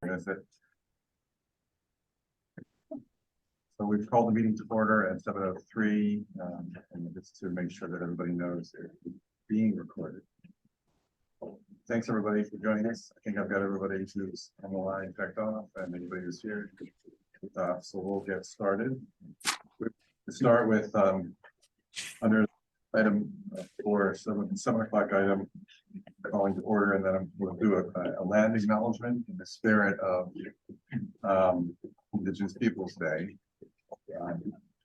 That's it. So we've called the meeting to order at 7:03, and just to make sure that everybody knows they're being recorded. Thanks everybody for joining us. I think I've got everybody who's on the line checked off, and anybody who's here. So we'll get started. We start with under item 4, 7 o'clock item, calling to order, and then we'll do a land acknowledgement in the spirit of Indigenous Peoples Day.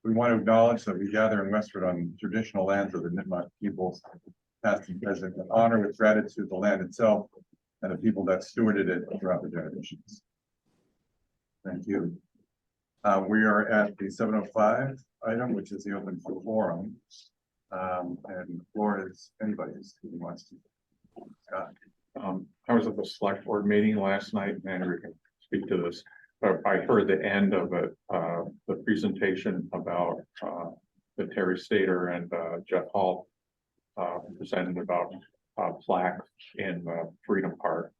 We want to acknowledge that we gather in Westford on traditional lands of the Nipmuc peoples, past and present, and honor with gratitude the land itself and the people that stewarded it throughout the generations. Thank you. We are at the 7:05 item, which is the open forum. And the floor is anybody's who wants to. Scott. I was at the select board meeting last night, and Andrew can speak to this. I heard the end of it, the presentation about the Terry Stater and Jeff Hall presented about plaque in Freedom Park.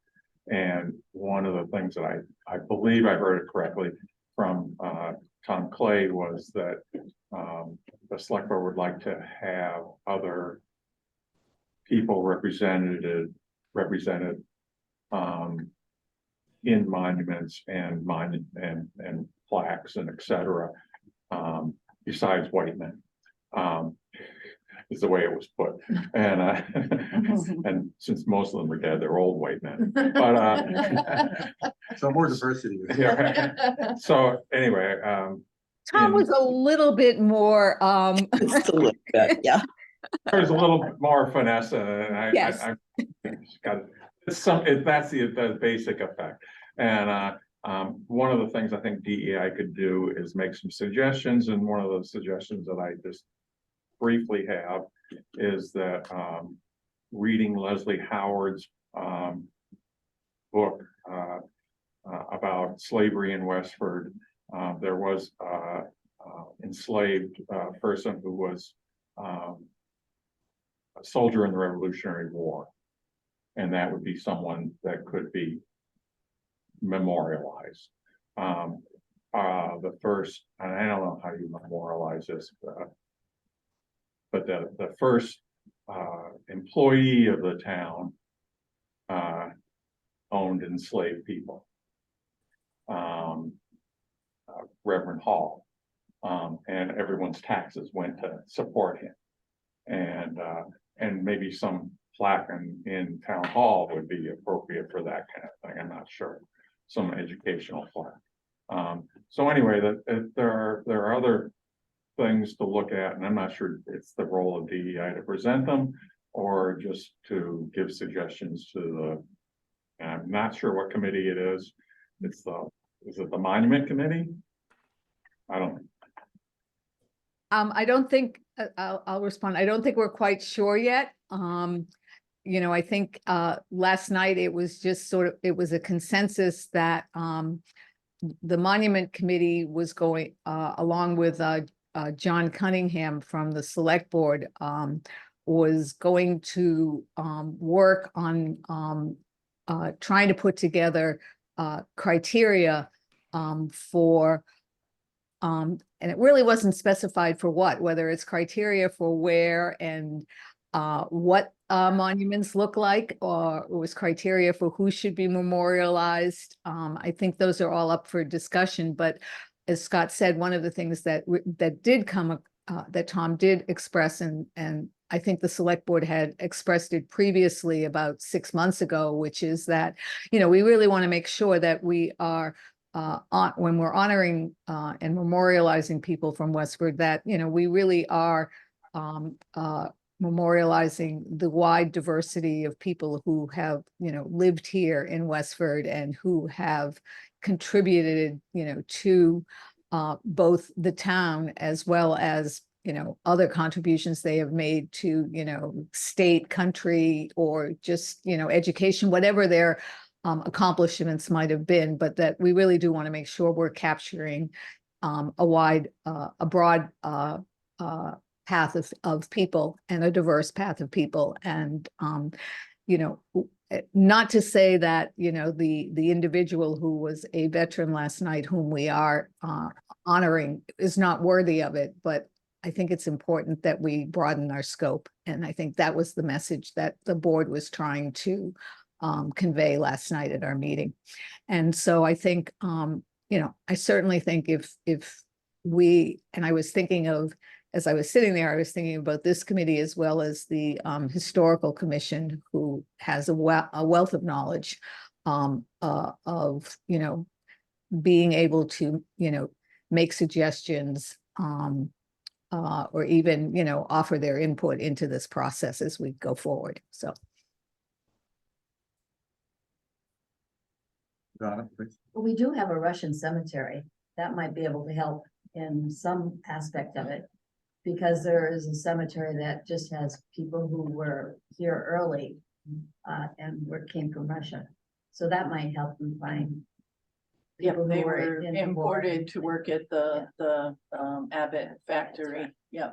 And one of the things that I believe I heard it correctly from Tom Clay was that the select board would like to have other people represented in monuments and plaques and etc. Besides white men, is the way it was put. And and since most of them are dead, they're old white men. But So more diversity. yeah. So anyway, Tom was a little bit more Just a little bit, yeah. there's a little bit more finesse, and Yes. I got that's the basic effect. And one of the things I think DEI could do is make some suggestions, and one of the suggestions that I just briefly have is that reading Leslie Howard's book about slavery in Westford. There was enslaved person who was a soldier in the Revolutionary War, and that would be someone that could be memorialized. The first, and I don't know how you memorialize this, but the first employee of the town owned enslaved people, Reverend Hall, and everyone's taxes went to support him, and maybe some plaque in town hall would be appropriate for that kind of thing. I'm not sure. Some educational plaque. So anyway, there are other things to look at, and I'm not sure it's the role of DEI to present them or just to give suggestions to the. And I'm not sure what committee it is. Is it the Monument Committee? I don't. I don't think I'll respond. I don't think we're quite sure yet. You know, I think last night it was just it was a consensus that the Monument Committee was going along with John Cunningham from the Select Board was going to work on trying to put together criteria for and it really wasn't specified for what, whether it's criteria for where and what monuments look like, or it was criteria for who should be memorialized. I think those are all up for discussion, but as Scott said, one of the things that did come that Tom did express, and I think the select board had expressed it previously about 6 months ago, which is that, you know, we really want to make sure that we are when we're honoring and memorializing people from Westford, that, you know, we really are memorializing the wide diversity of people who have, you know, lived here in Westford and who have contributed, you know, to both the town as well as, you know, other contributions they have made to, you know, state, country, or just, you know, education, whatever their accomplishments might have been, but that we really do want to make sure we're capturing a broad path of people and a diverse path of people. And, you know, not to say that, you know, the individual who was a veteran last night, whom we are honoring, is not worthy of it, but I think it's important that we broaden our scope. And I think that was the message that the board was trying to convey last night at our meeting. And so I think, you know, I certainly think if we, and I was thinking of, as I was sitting there, I was thinking about this committee as well as the Historical Commission, who has a wealth of knowledge of, you know, being able to, you know, make suggestions or even, you know, offer their input into this process as we go forward. So. Donna, please. Well, we do have a Russian cemetery that might be able to help in some aspect of it. Because there is a cemetery that just has people who were here early and came from Russia. So that might help them find. Yeah, people who they were were in the war. imported to work at the Abbott factory. Yeah.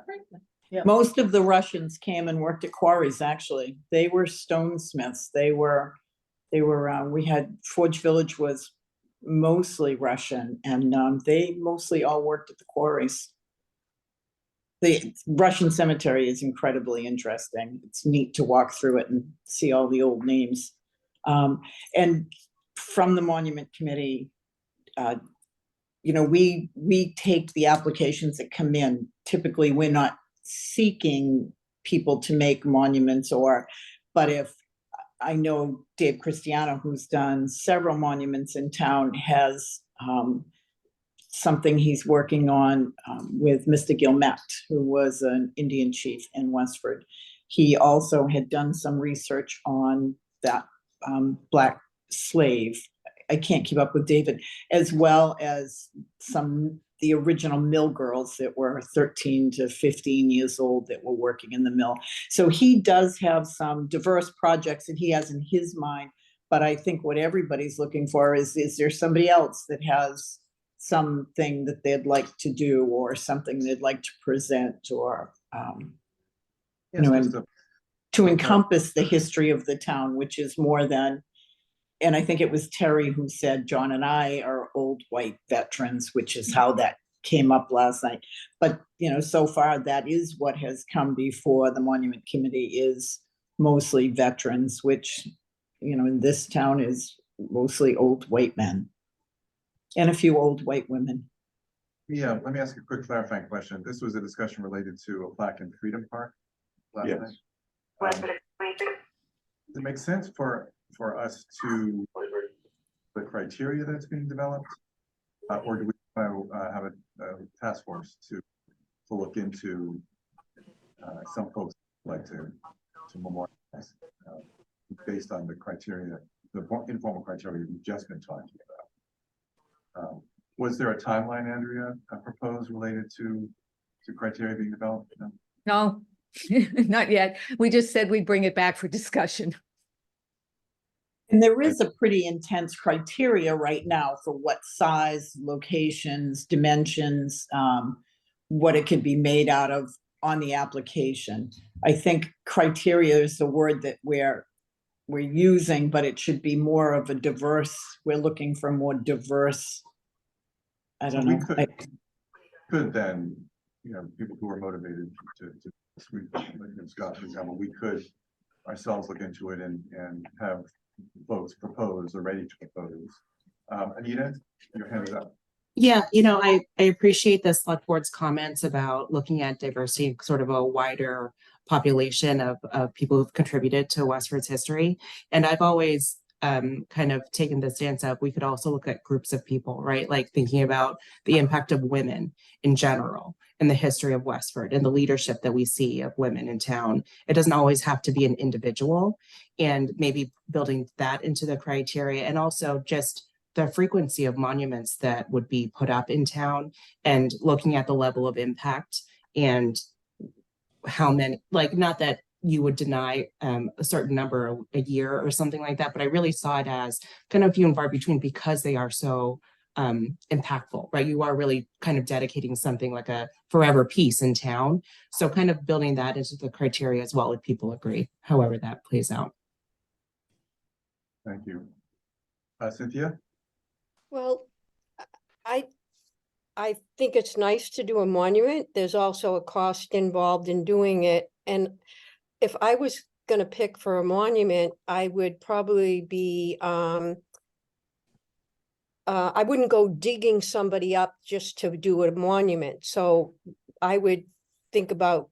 Most of the Russians came and worked at quarries, actually. They were stonesmiths. We had Forge Village was mostly Russian, and they mostly all worked at the quarries. The Russian cemetery is incredibly interesting. It's neat to walk through it and see all the old names. And from the Monument Committee, you know, we take the applications that come in. Typically, we're not seeking people to make monuments but if I know Dave Cristiano, who's done several monuments in town, has something he's working on with Mr. Gilmet, who was an Indian chief in Westford. He also had done some research on that Black slave. I can't keep up with David, as well as the original mill girls that were 13 to 15 years old that were working in the mill. So he does have some diverse projects that he has in his mind, but I think what everybody's looking for is there somebody else that has something that they'd like to do or something they'd like to present or Yes, you know, just to encompass the history of the town, which is more than, and I think it was Terry who said John and I are old white veterans, which is how that came up last night. But you know, so far that is what has come before the Monument Committee, is mostly veterans, which, you know, in this town is mostly old white men. And a few old white women. Yeah, let me ask a quick clarifying question. This was a discussion related to a plaque in Freedom Park last Yes. night. Does it make sense for us to the criteria that's being developed, or do we have a task force to look into some folks like to memorialize based on the criteria, the informal criteria we've just been talking about? Was there a timeline, Andrea, proposed related to criteria being developed? No? No, not yet. We just said we'd bring it back for discussion. And there is a pretty intense criteria right now for what size, locations, dimensions, what it could be made out of on the application. I think criteria is the word that we're using, but it should be more of a diverse, we're looking for more diverse. I don't know. Could then, you know, people who are motivated to Scott, for example, we could ourselves look into it and have folks propose or ready to propose. Anita, your hand is up. Yeah, you know, I appreciate the select board's comments about looking at diversity, sort of a wider population of people who've contributed to Westford's history. And I've always kind of taken the stance of we could also look at groups of people, right? Like thinking about the impact of women in general in the history of Westford and the leadership that we see of women in town. It doesn't always have to be an individual, and maybe building that into the criteria, and also just the frequency of monuments that would be put up in town and looking at the level of impact and how many, like, not that you would deny a certain number a year or something like that, but I really saw it as kind of few and far between because they are so impactful, right? You are really kind of dedicating something like a forever piece in town. So kind of building that into the criteria as well, if people agree, however that plays out. Thank you. Cynthia? Well, I, I think it's nice to do a monument. There's also a cost involved in doing it. And if I was gonna pick for a monument, I would probably be, I wouldn't go digging somebody up just to do a monument. So I would think about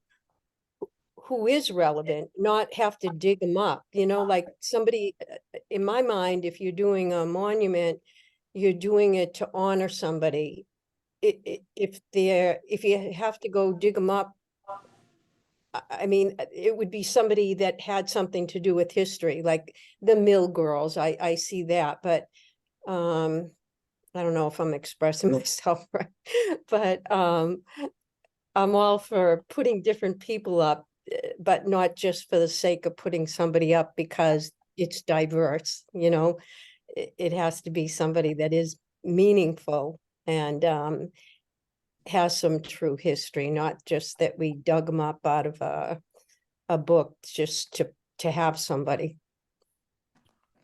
who is relevant, not have to dig them up, like somebody, in my mind, if you're doing a monument, you're doing it to honor somebody. If you have to go dig them up, I mean, it would be somebody that had something to do with history, like the Mill Girls. I see that, but I don't know if I'm expressing myself right, but I'm all for putting different people up, but not just for the sake of putting somebody up because it's diverse, It has to be somebody that is meaningful and has some true history, not just that we dug them up out of a book just to have somebody.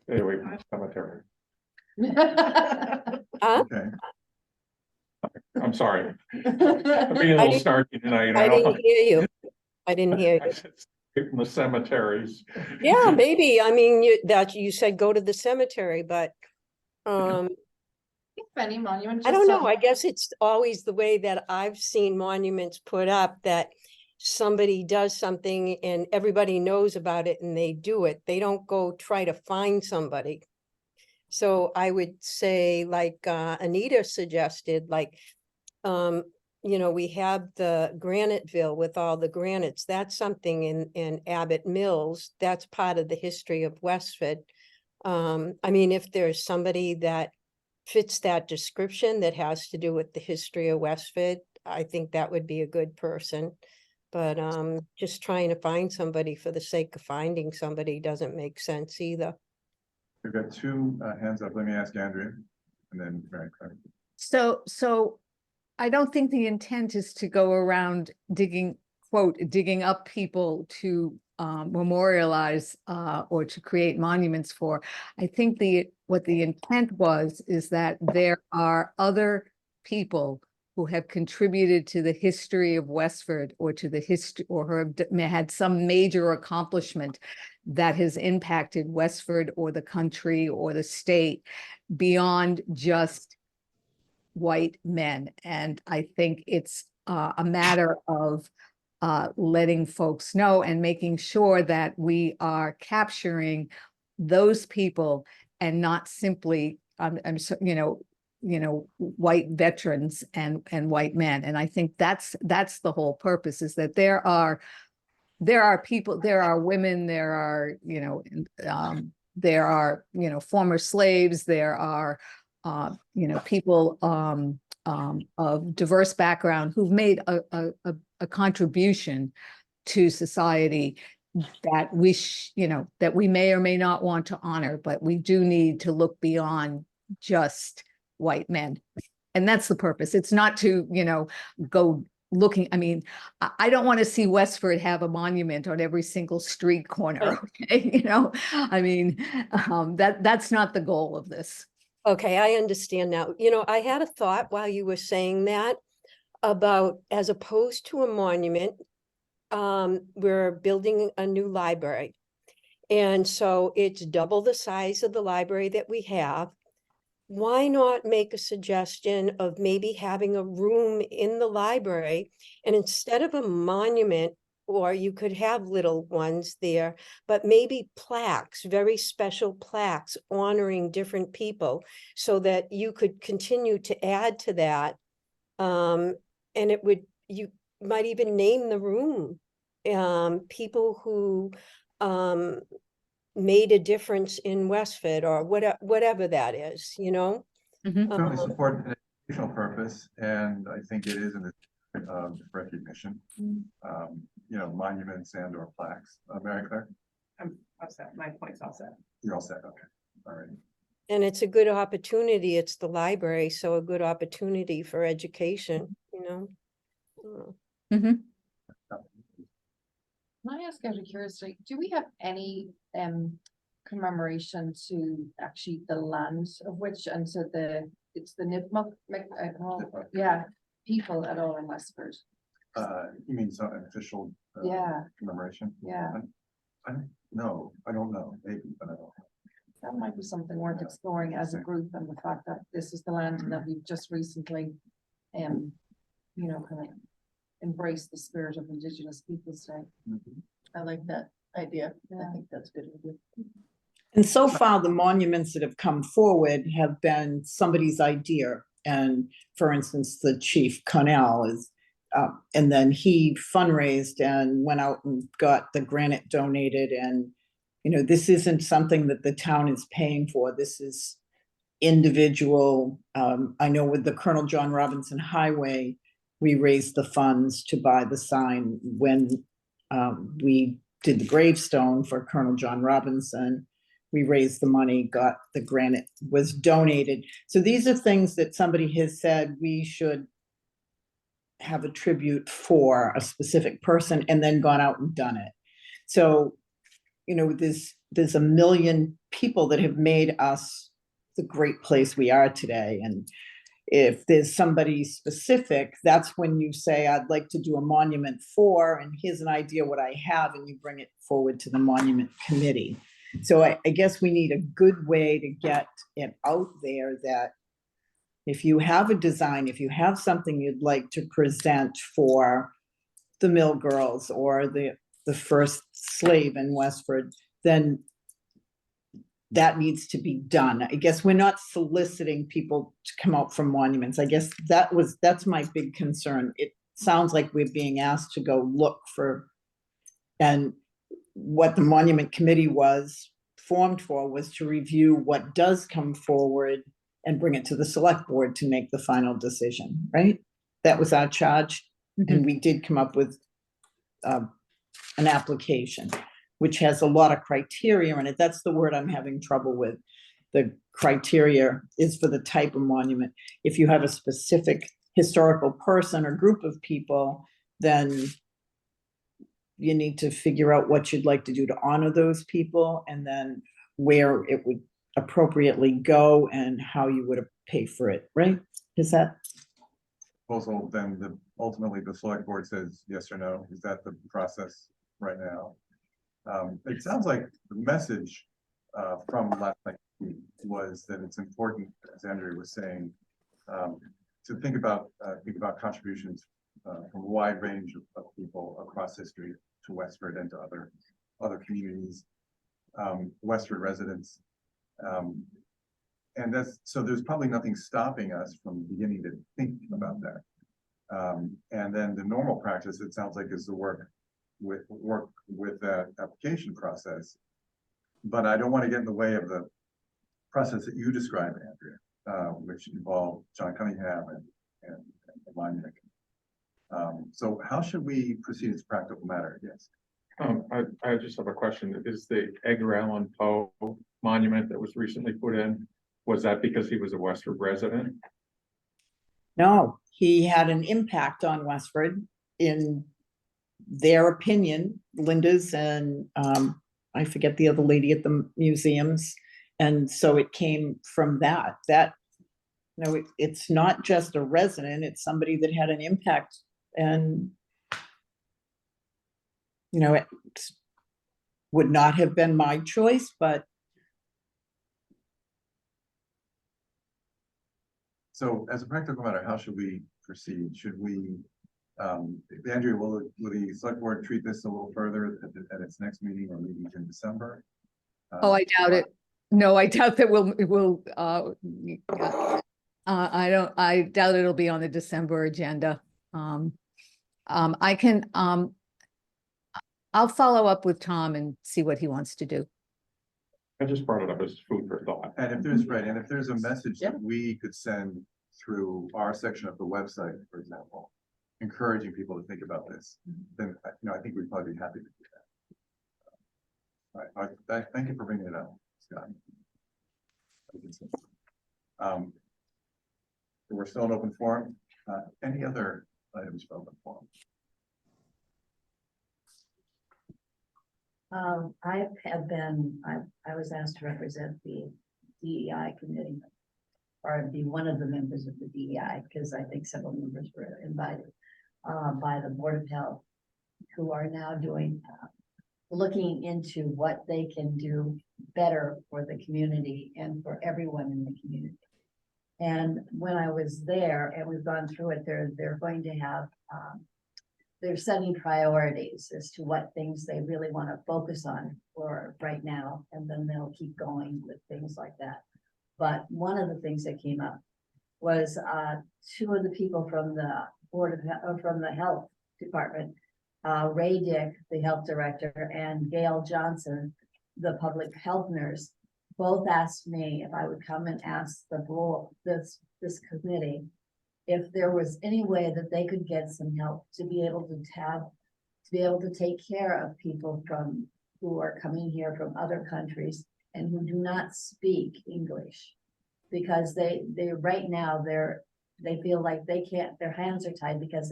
Stay away from the cemetery. Huh? Okay. I'm sorry. I'm being a little didn't- snarky tonight. I didn't hear you. I didn't hear I you. said stay from the cemeteries. Yeah, maybe. I mean, you said go to the cemetery, but Any monument. I just don't so- know. I guess it's always the way that I've seen monuments put up, that somebody does something and everybody knows about it and they do it. They don't go try to find somebody. So I would say, like Anita suggested, like, we have the Graniteville with all the granites. That's something in Abbott Mills. That's part of the history of Westford. I mean, if there's somebody that fits that description that has to do with the history of Westford, I think that would be a good person. But just trying to find somebody for the sake of finding somebody doesn't make sense either. We've got two hands up. Let me ask Andrea and then Mary Claire. So I don't think the intent is to go around digging up people to memorialize or to create monuments for. I think what the intent is that there are other people who have contributed to the history of Westford or to the history or have had some major accomplishment that has impacted Westford or the country or the state beyond just white men. And I think it's a matter of letting folks know and making sure that we are capturing those people and not simply, white veterans and white men. And I think that's the whole purpose, is that there are people, there are women, there are, former slaves, there are, people of diverse background who've made a contribution to society that that we may or may not want to honor, but we do need to look beyond just white men. And that's the purpose. It's not to, go looking. I mean, I don't want to see Westford have a monument on every single street corner. Okay, I mean, that's not the goal of this. Okay, I understand now. I had a thought while you were saying that about, as opposed to a monument, we're building a new library. And so it's double the size of the library that we have. Why not make a suggestion of maybe having a room in the library, and instead of a monument, or you could have little ones there, but maybe plaques, very special plaques honoring different people, so that you could continue to add to that. And you might even name the room, people who made a difference in Westford, or whatever that is, Certainly support an educational purpose, and I think it is an recognition. Monuments and or plaques. Mary Claire? I'm upset. My point's all set. You're all set, okay, all right. And it's a good opportunity. It's the library, so a good opportunity for education, Mhm. Can I ask out of curiosity, do we have any commemoration to actually the land of which, and so it's the Nipmuc, yeah, people at all in Westford. You mean some official? Yeah. Commemoration? Yeah. I don't know, maybe, but I don't know. That might be something worth exploring as a group, and the fact that this is the land that we've just recently, kind of embraced the spirit of Indigenous Peoples' Day. I like that idea. I think that's a good idea. And so far, the monuments that have come forward have been somebody's idea. And for instance, the chief Connell is, and then he fundraised and went out and got the granite donated. And, this isn't something that the town is paying for. This is individual. I know with the Colonel John Robinson Highway, we raised the funds to buy the sign when we did the gravestone for Colonel John Robinson. We raised the money, got the granite, was donated. So these are things that somebody has said we should have a tribute for a specific person, and then gone out and done it. So, there's a million people that have made us the great place we are today. And if there's somebody specific, that's when you say, I'd like to do a monument for, and here's an idea what I have, and you bring it forward to the monument committee. So I guess we need a good way to get it out there that if you have a design, if you have something you'd like to present for the Mill Girls or the first slave in Westford, then that needs to be done. I guess we're not soliciting people to come out from monuments. I guess that's my big concern. It sounds like we're being asked to go look for, and what the monument committee was formed for was to review what does come forward and bring it to the select board to make the final decision, right? That was our charge. And we did come up with an application, which has a lot of criteria in it. That's the word I'm having trouble with. The criteria is for the type of monument. If you have a specific historical person or group of people, then you need to figure out what you'd like to do to honor those people, and then where it would appropriately go and how you would pay for it, right? Is that? Proposal, then ultimately the select board says yes or no. Is that the process right now? It sounds like the message from last night was that it's important, as Andrea was saying, to think about contributions from a wide range of people across history to Westford and to other communities, Westford residents. And so there's probably nothing stopping us from beginning to think about that. And then the normal practice, it sounds like, is to work with that application process. But I don't want to get in the way of the process that you described, Andrea, which involved John Cunningham and the monument. So how should we proceed as a practical matter? Yes. I just have a question. Is the Edgar Allan Poe monument that was recently put in, was that because he was a Westford resident? No, he had an impact on Westford in their opinion, Linda's and I forget the other lady at the museums. And so it came from that, it's not just a resident, it's somebody that had an impact. And, it would not have been my choice, but. So as a practical matter, how should we proceed? Should we, Andrea, will the select board treat this a little further at its next meeting or meetings in December? Oh, I doubt it. No, I doubt that we'll, I doubt it'll be on the December agenda. I'll follow up with Tom and see what he wants to do. I just brought it up as food for thought. And if there's a message that we could send through our section of the website, for example, encouraging people to think about this, then I think we'd probably be happy to do that. All right, thank you for bringing it up, Scott. We're still in open forum. Any other items for open forum? I was asked to represent the DEI committee. Or be one of the members of the DEI, because I think several members were invited, by the Board of Health, who are now doing, looking into what they can do better for the community and for everyone in the community. And when I was there, and we've gone through it, they're going to have, they're setting priorities as to what things they really want to focus on for right now, and then they'll keep going with things like that. But one of the things that came up was, two of the people from the from the health department, Ray Dick, the health director, and Gail Johnson, the public health nurse, both asked me if I would come and ask the board, this committee, if there was any way that they could get some help to be able to take care of people who are coming here from other countries and who do not speak English, because they right now they feel like they can't, their hands are tied because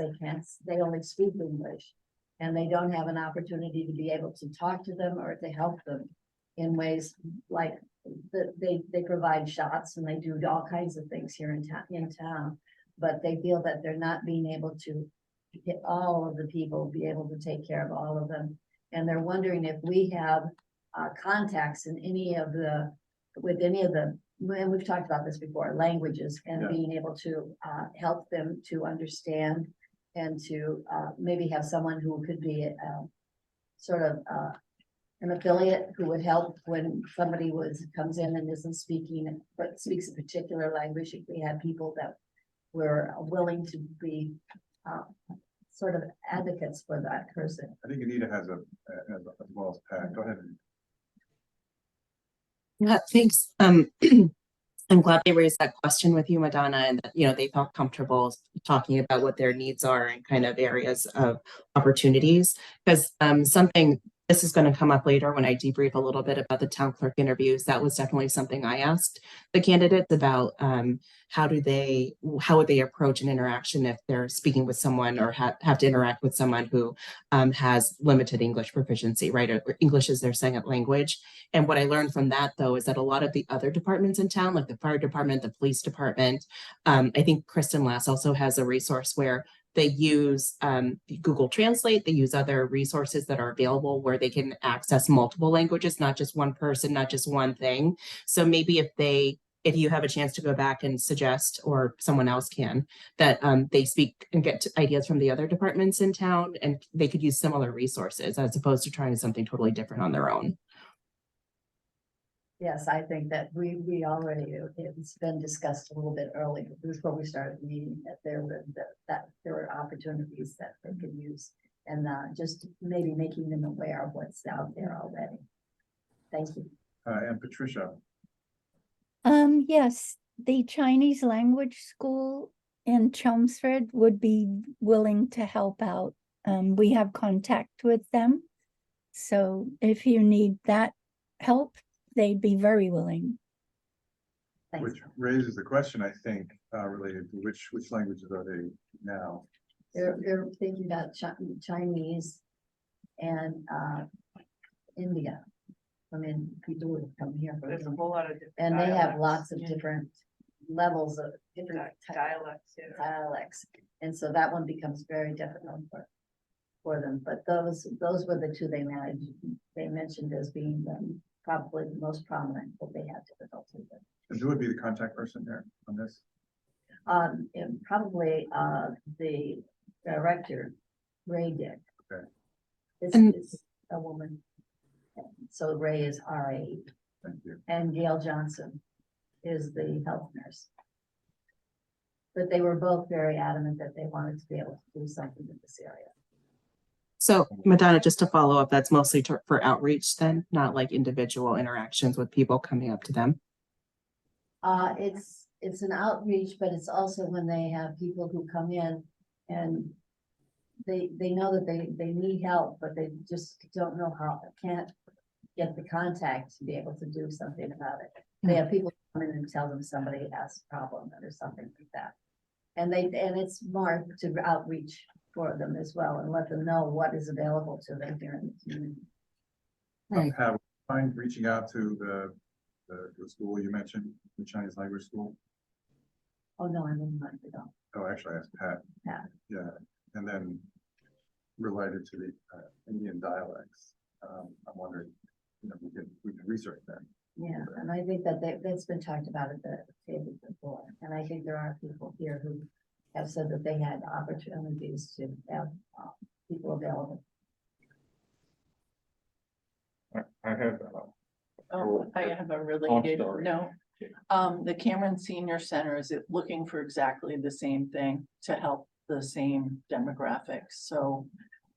they only speak English, and they don't have an opportunity to be able to talk to them or to help them in ways like they provide shots and they do all kinds of things here in town, but they feel that they're not being able to get all of the people, be able to take care of all of them. And they're wondering if we have contacts in with any of the, and we've talked about this before, languages, and being able to help them to understand, and to maybe have someone who could be sort of an affiliate who would help when somebody comes in and isn't speaking, but speaks a particular language. If we had people that were willing to be sort of advocates for that person. I think Anita has as well as Pat. Go ahead. Yeah, thanks. I'm glad they raised that question with you, Madonna, and that, they felt comfortable talking about what their needs are and kind of areas of opportunities. Because this is going to come up later when I debrief a little bit about the town clerk interviews. That was definitely something I asked the candidates about. How would they approach an interaction if they're speaking with someone or have to interact with someone who has limited English proficiency, right? Or English is their second language. And what I learned from that, though, is that a lot of the other departments in town, like the fire department, the police department, I think Kristen Lass also has a resource where they use Google Translate. They use other resources that are available where they can access multiple languages, not just one person, not just one thing. So maybe if you have a chance to go back and suggest, or someone else can, that they speak and get ideas from the other departments in town, and they could use similar resources as opposed to trying something totally different on their own. Yes, I think that we already, it's been discussed a little bit earlier before we started the meeting, that there were opportunities that they could use, and just maybe making them aware of what's out there already. Thank you. And Patricia. Yes, the Chinese language school in Chelmsford would be willing to help out. We have contact with them. So if you need that help, they'd be very willing. Thanks. Which raises the question, I think, related to which languages are they now? They're thinking about Chinese and India. I mean, people would come here for There's a them. whole lot of different. And they have dialects. lots of different levels of different Dialects, yeah. dialects. And so that one becomes very difficult for them. But those were the two they mentioned as being probably the most prominent that they had difficulty with. And who would be the contact person there on this? And probably the director, Ray Dick. Okay. This And- is a woman. So Ray is RA, Thank you. and Gail Johnson is the health nurse. But they were both very adamant that they wanted to be able to do something in this area. So Madonna, just to follow up, that's mostly for outreach then, not like individual interactions with people coming up to them? It's an outreach, but it's also when they have people who come in and they know that they need help, but they just don't know how, can't get the contact to be able to do something about it. They have people come in and tell them somebody has a problem or something like that. And it's more to outreach for them as well and let them know what is available to them here in the community. Right. Have, mind reaching out to the school you mentioned, the Chinese language school? Oh, no, I wouldn't mind at all. Oh, actually, I asked Pat. Pat. Yeah, and then related to the Indian dialects, I'm wondering, we can research that. Yeah, and I think that that's been talked about at the table before, and I think there are people here who have said that they had opportunities to have people available. I have, Oh, I have a Oh, I'm related sorry. note. The Cameron Senior Center is looking for exactly the same thing to help the same demographics. So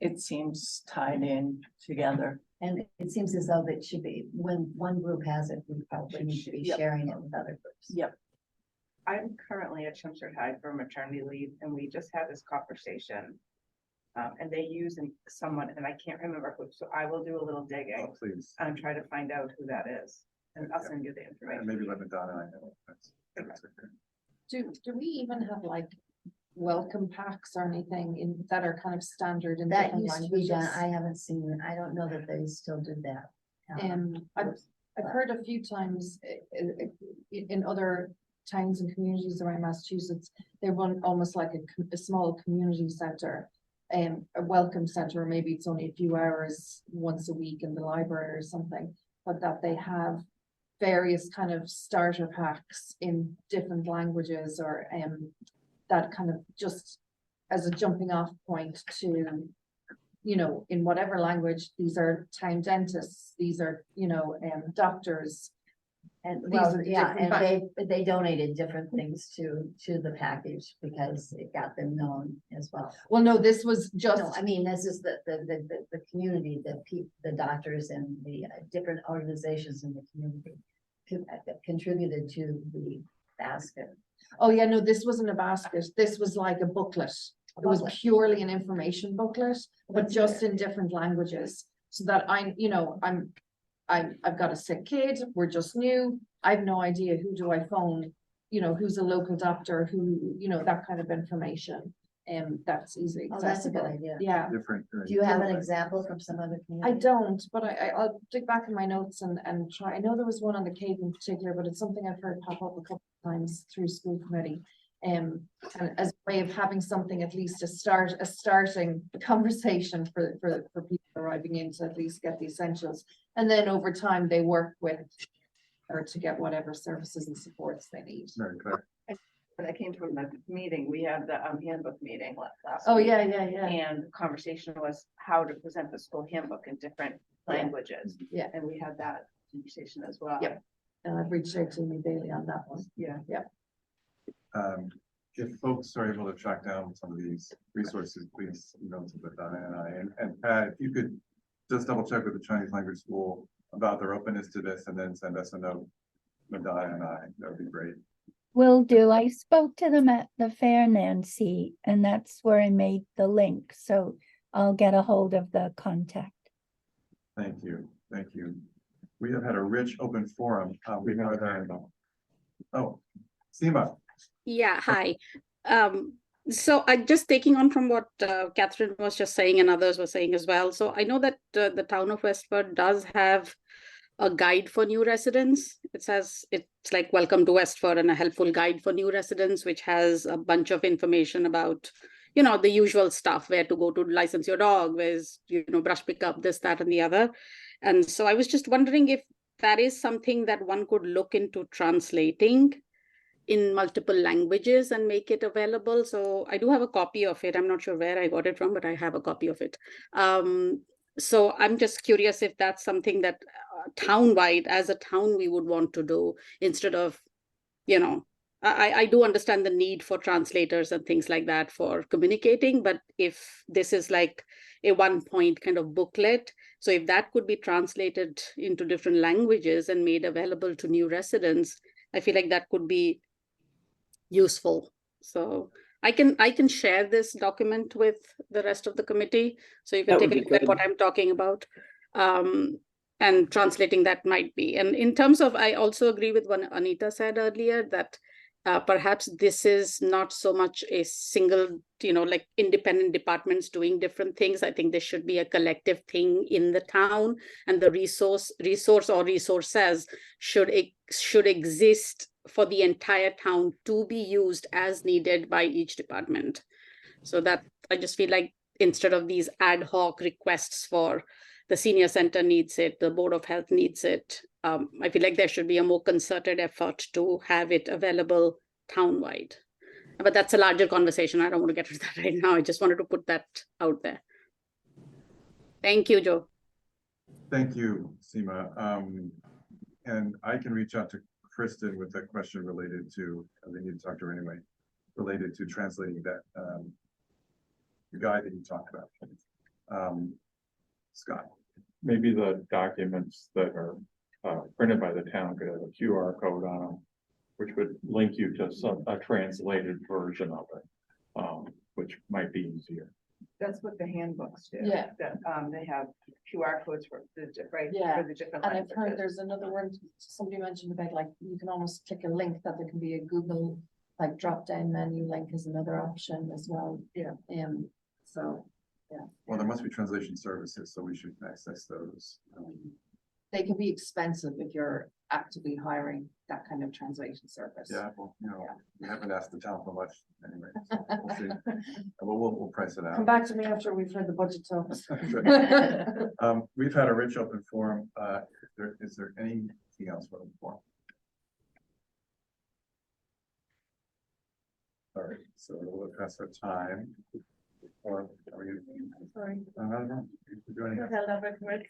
it seems tied in together. And it seems as though that should be, when one group has it, we probably need to be Yep. sharing it with other groups. Yep. I'm currently at Chelmsford High for maternity leave, and we just had this conversation. And they use someone, and I can't remember who, so I will do a little Oh, digging please, and try to find out who that is. And I'll send you the and information. maybe let Madonna and I know. That's okay. Do we even have like welcome packs or anything in that are kind of standard in That different used to be done. languages? I haven't seen it. I don't know that they still do that. I've heard a few times in other towns and communities around Massachusetts, they run almost like a small community center. A welcome center, or maybe it's only a few hours once a week in the library or something, but that they have various kind of starter packs in different languages, or that kind of just as a jumping off point to, in whatever language, these are town dentists, these are, doctors. And These well, are yeah, different and they donated different things to the package because it got them known as well. Well, no, this was just, No, I mean, this is the community, the doctors and the different organizations in the community contributed to the basket. oh yeah, no, this wasn't a basket. This was like a booklet. It was booklet. purely an information booklet, but That's just fair. in different languages. So that I've got a sick kid, we're just new, I have no idea who do I phone, who's a local doctor, who, that kind of information. And that's easily Oh, that's a good accessible. idea. Yeah, Different. Do you have an example from some other I community? don't, but I'll dig back in my notes and try. I know there was one on the Cape in particular, but it's something I've heard pop up a couple of times through school committee. And as a way of having something, at least a starting conversation for people arriving in to at least get the essentials. And then over time, they work with or to get whatever services and supports they need. Very clear. When I came from the meeting, we had the handbook meeting last Oh, week. yeah. And the conversation was how to present the school handbook in different languages. Yeah. And we had that conversation as well. Yep. And I've reached out to me Bailey on that one. Yeah. If folks are able to track down some of these resources, please email to Madonna and I, and Pat, if you could just double check with the Chinese language school about their openness to this and then send us a note, Madonna and I, that would be great. Will do. I spoke to them at the fair, Nancy, and that's where I made the link. So I'll get a hold of the contact. Thank you, thank you. We have had a rich open forum. We know that. Oh, Seema. Yeah, hi. So I just taking on from what Catherine was just saying and others were saying as well. So I know that the town of Westford does have a guide for new residents. It says it's like welcome to Westford and a helpful guide for new residents, which has a bunch of information about, the usual stuff, where to go to license your dog, where's, brush pickup, this, that, and the other. And so I was just wondering if that is something that one could look into translating in multiple languages and make it available. So I do have a copy of it. I'm not sure where I got it from, but I have a copy of it. So I'm just curious if that's something that town-wide, as a town, we would want to do instead of, I do understand the need for translators and things like that for communicating, but if this is like a one-point kind of booklet, so if that could be translated into different languages and made available to new residents, I feel like that could be useful. So I can share this document with the rest of the committee, so you can take a look at what I'm talking about. And translating that might be. And in terms of, I also agree with what Anita said earlier, that perhaps this is not so much a single, like independent departments doing different things. I think there should be a collective thing in the town, and the resource or resources should exist for the entire town to be used as needed by each department. So that I just feel like instead of these ad hoc requests for the senior center needs it, the Board of Health needs it, I feel like there should be a more concerted effort to have it available townwide. But that's a larger conversation. I don't want to get into that right now. I just wanted to put that out there. Thank you, Joe. Thank you, Seema. And I can reach out to Kristen with a question related to, they need to talk to her anyway, related to translating that, the guide that you talked about. Scott. Maybe the documents that are printed by the town could have a QR code on them, which would link you to a translated version of it, which might be easier. That's what the handbooks do. Yeah. That, they have QR codes for the, right, Yeah, for the different And I've heard languages. there's another word, somebody mentioned about like, you can almost click a link that there can be a Google like drop down menu link is another option as well. Yeah. So, Well, there must be translation services, so we should access those. they can be expensive if you're actively hiring that kind of translation service. Yeah, well, we haven't asked the town for much anyway. So we'll see. We'll price it Come out. back to me after we've heard the budget talks. We've had a rich open forum. Is there anything else for the forum? All right, so we'll pass our time. Or are you? Sorry. No. You're doing it. Held up with work.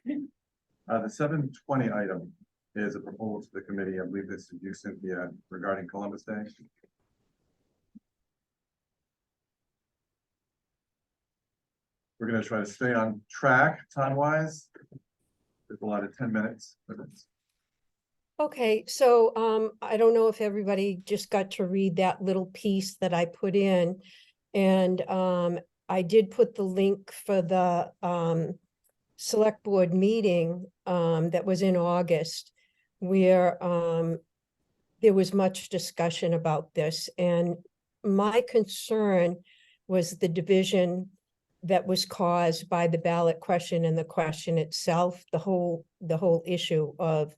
The 720 item is a proposal to the committee. I believe this is you, Cynthia, regarding Columbus Day. We're going to try to stay on track time-wise. There's a lot of 10 minutes. Okay, so I don't know if everybody just got to read that little piece that I put in. And I did put the link for the select board meeting that was in August, where there was much discussion about this. And my concern was the division that was caused by the ballot question and the question itself, the whole issue of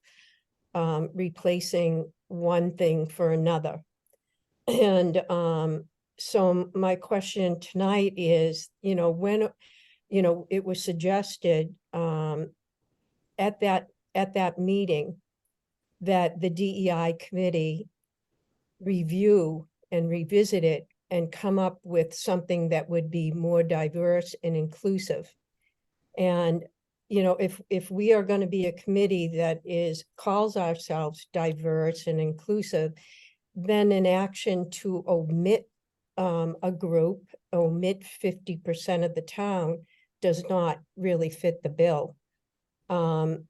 replacing one thing for another. And so my question tonight is, when, it was suggested at that meeting that the DEI committee review and revisit it and come up with something that would be more diverse and inclusive. And if we are going to be a committee that calls ourselves diverse and inclusive, then an action to omit a group, omit 50% of the town does not really fit the bill. 50%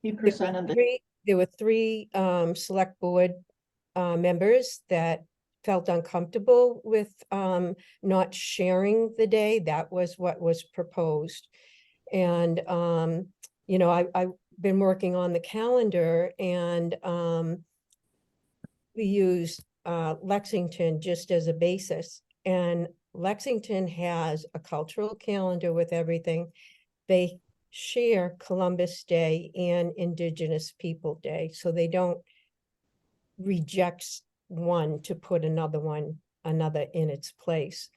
of the. There were three select board members that felt uncomfortable with not sharing the day. That was what was proposed. And, I've been working on the calendar, and we used Lexington just as a basis. And Lexington has a cultural calendar with everything. They share Columbus Day and Indigenous People Day, so they don't reject one to put another in its place.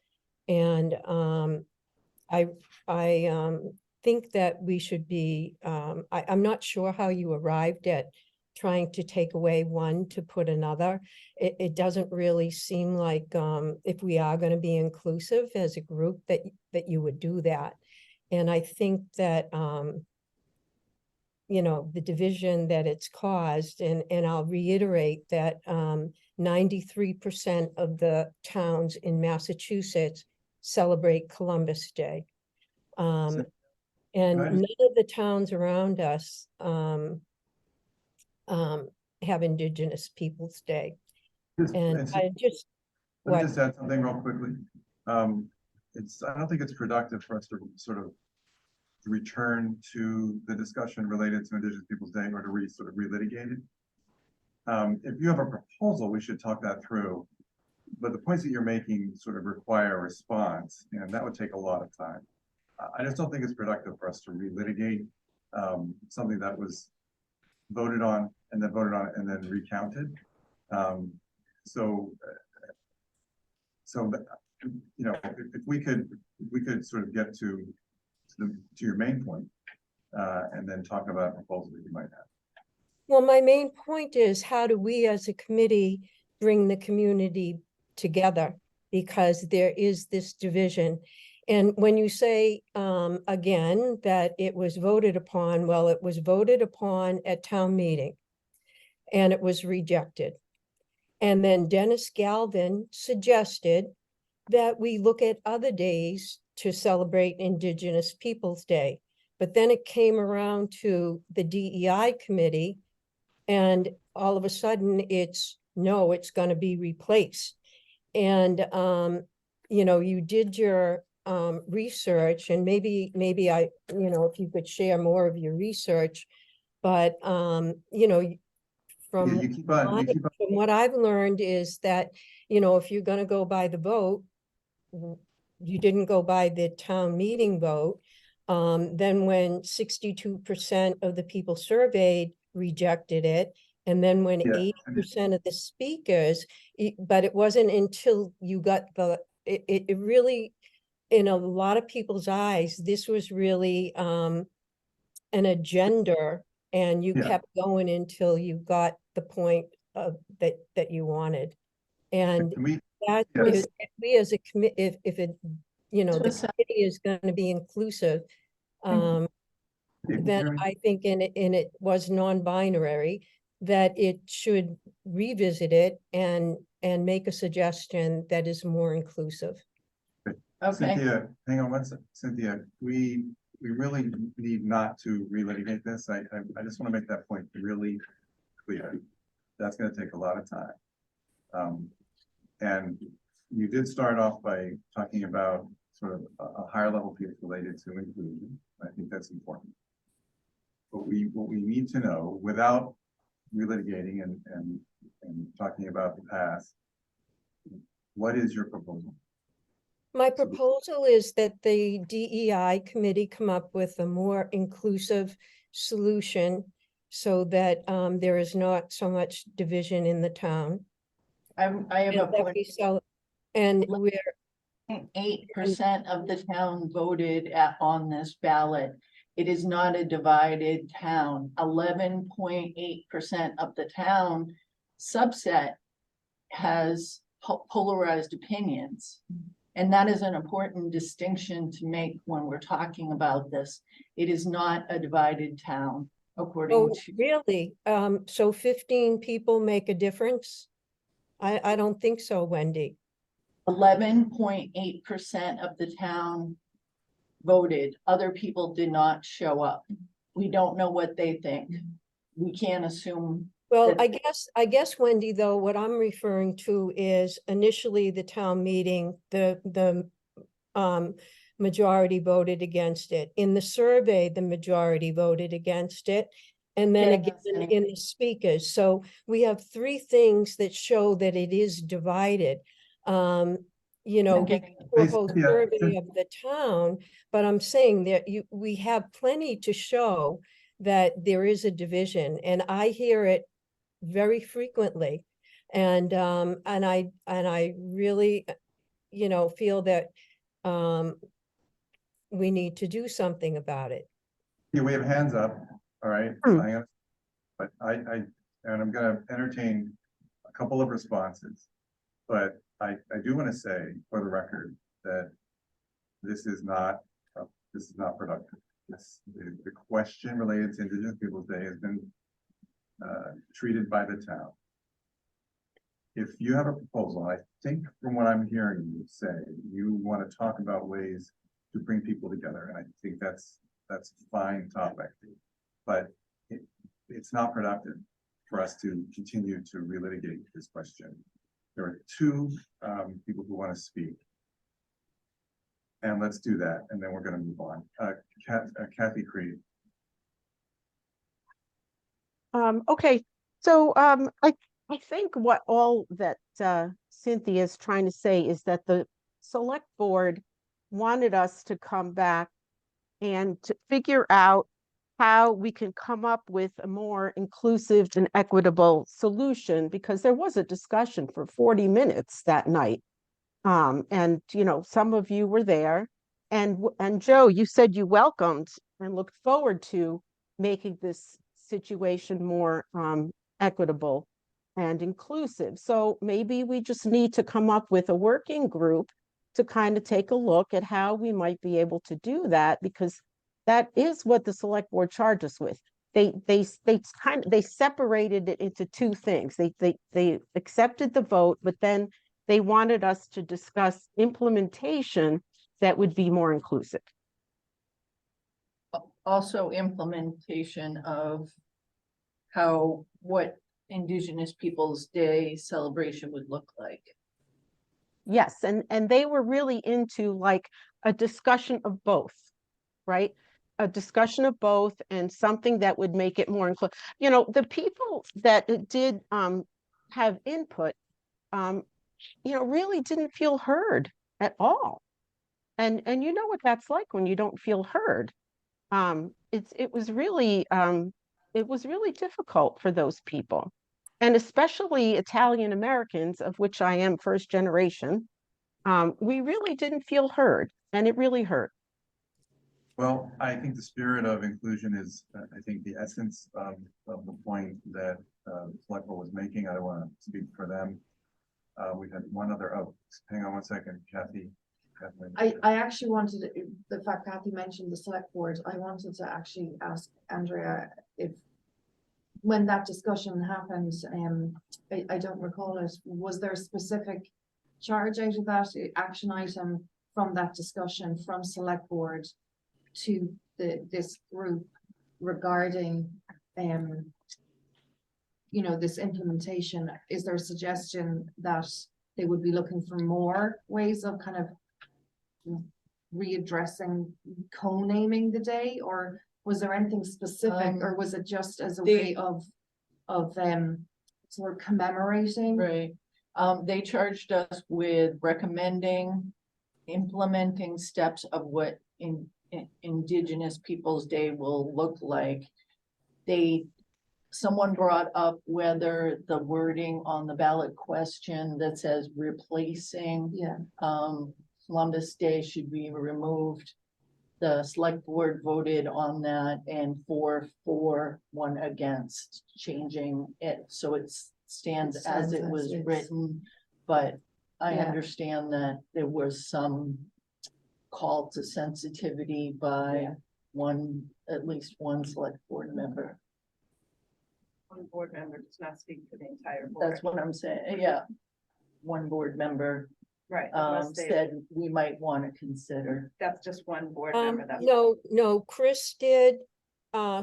And I think that we should be, I'm not sure how you arrived at trying to take away one to put another. It doesn't really seem like if we are going to be inclusive as a group that you would do that. And I think that the division that it's caused, and I'll reiterate that 93% of the towns in Massachusetts celebrate Columbus Day. And none of the towns around us have Indigenous Peoples' Day. And I just. Let me just add something real quickly. I don't think it's productive for us to sort of return to the discussion related to Indigenous Peoples' Day or to sort of relitigate it. If you have a proposal, we should talk that through. But the points that you're making sort of require a response, and that would take a lot of time. I just don't think it's productive for us to relitigate something that was voted on and then voted on and then recounted. So you know, if we could sort of get to your main point, and then talk about a proposal that you might have. Well, my main point is, how do we as a committee bring the community together? Because there is this division. And when you say, again, that it was voted upon, well, it was voted upon at town meeting and it was rejected. And then Dennis Galvin suggested that we look at other days to celebrate Indigenous Peoples' Day. But then it came around to the DEI committee, and all of a sudden it's going to be replaced. And, you know, you did your research, and maybe I, you know, if you could share more of your research, but, you know, from what I've learned is that, you know, if you're going to go by the vote, you didn't go by the town meeting vote. Then when 62% of the people surveyed rejected it, and then when 80% of the speakers, but it wasn't until you got it really, in a lot of people's eyes, this was really an agenda, and you kept going until you got the point of that you wanted. And that is, we as a committee, if it, you know, the committee is going to be inclusive, then I think and it was non-binary, that it should revisit it and make a suggestion that is more inclusive. Okay. Cynthia, hang on one second. Cynthia, we really need not to relitigate this. I just want to make that point really clear. That's going to take a lot of time. And you did start off by talking about sort of a higher level piece related to inclusion. I think that's important. But what we need to know, without relitigating and talking about the past, what is your proposal? My proposal is that the DEI committee come up with a more inclusive solution so that there is not so much division in the town. I have a point. And we're 8% of the town voted on this ballot. It is not a divided town. 11.8% of the town subset has polarized opinions. And that is an important distinction to make when we're talking about this. It is not a divided town, according to. Really? So 15 people make a difference? I don't think so, Wendy. 11.8% of the town voted. Other people did not show up. We don't know what they think. We can't assume. Well, I guess, Wendy, though, what I'm referring to is initially the town meeting, the majority voted against it. In the survey, the majority voted against it. And then again in the speakers. So we have three things that show that it is divided. You know, we can do a whole survey of the town, but I'm saying that we have plenty to show that there is a division, and I hear it very frequently. And I really, you know, feel that we need to do something about it. Yeah, we have hands up. All right. But and I'm going to entertain a couple of responses, but I do want to say for the record that this is not productive. The question related to Indigenous Peoples' Day has been treated by the town. If you have a proposal, I think from what I'm hearing you say, you want to talk about ways to bring people together, and I think that's a fine topic, but it's not productive for us to continue to relitigate this question. There are two people who want to speak, and let's do that, and then we're going to move on. Kathy Creed. Okay, So I think what all that Cynthia is trying to say is that the select board wanted us to come back and to figure out how we can come up with a more inclusive and equitable solution, because there was a discussion for 40 minutes that night. And you know, some of you were there, and Joe, you said you welcomed and looked forward to making this situation more equitable and inclusive. So maybe we just need to come up with a working group to kind of take a look at how we might be able to do that, because that is what the select board charged us with. They separated it into two things. They accepted the vote, but then they wanted us to discuss implementation that would be more inclusive. Also implementation of what Indigenous Peoples' Day celebration would look like. Yes, and they were really into like a discussion of both, right? A discussion of both and something that would make it more inclusive. You know, the people that did have input, you know, really didn't feel heard at all. And you know what that's like when you don't feel heard. It was really difficult for those people, and especially Italian Americans, of which I am first generation. We really didn't feel heard, and it really hurt. Well, I think the spirit of inclusion is, I think, the essence of the point that the select board was making. I don't want to speak for them. We had one other, oh, hang on one second, Kathy. I actually wanted, the fact Kathy mentioned the select board, I wanted to actually ask Andrea if, when that discussion happened, I don't recall it, was there a specific charge out of that action item from that discussion from select board to this group regarding you know, this implementation? Is there a suggestion that they would be looking for more ways of kind of readdressing, co-naming the day, or was there anything specific, or was it just as a way of sort of commemorating? Right. They charged us with recommending, implementing steps of what Indigenous Peoples' Day will look like. Someone brought up whether the wording on the ballot question that says replacing Columbus Day should be removed. The select board voted on that, and 4 for, 1 against changing it, so it stands as it was written. But I understand that there was some call to sensitivity by at least one select board member. One board member does not speak for the entire board. That's what I'm saying, yeah. One board member Right. unless they- said we might want to consider. That's just one board member. That's No, Chris did,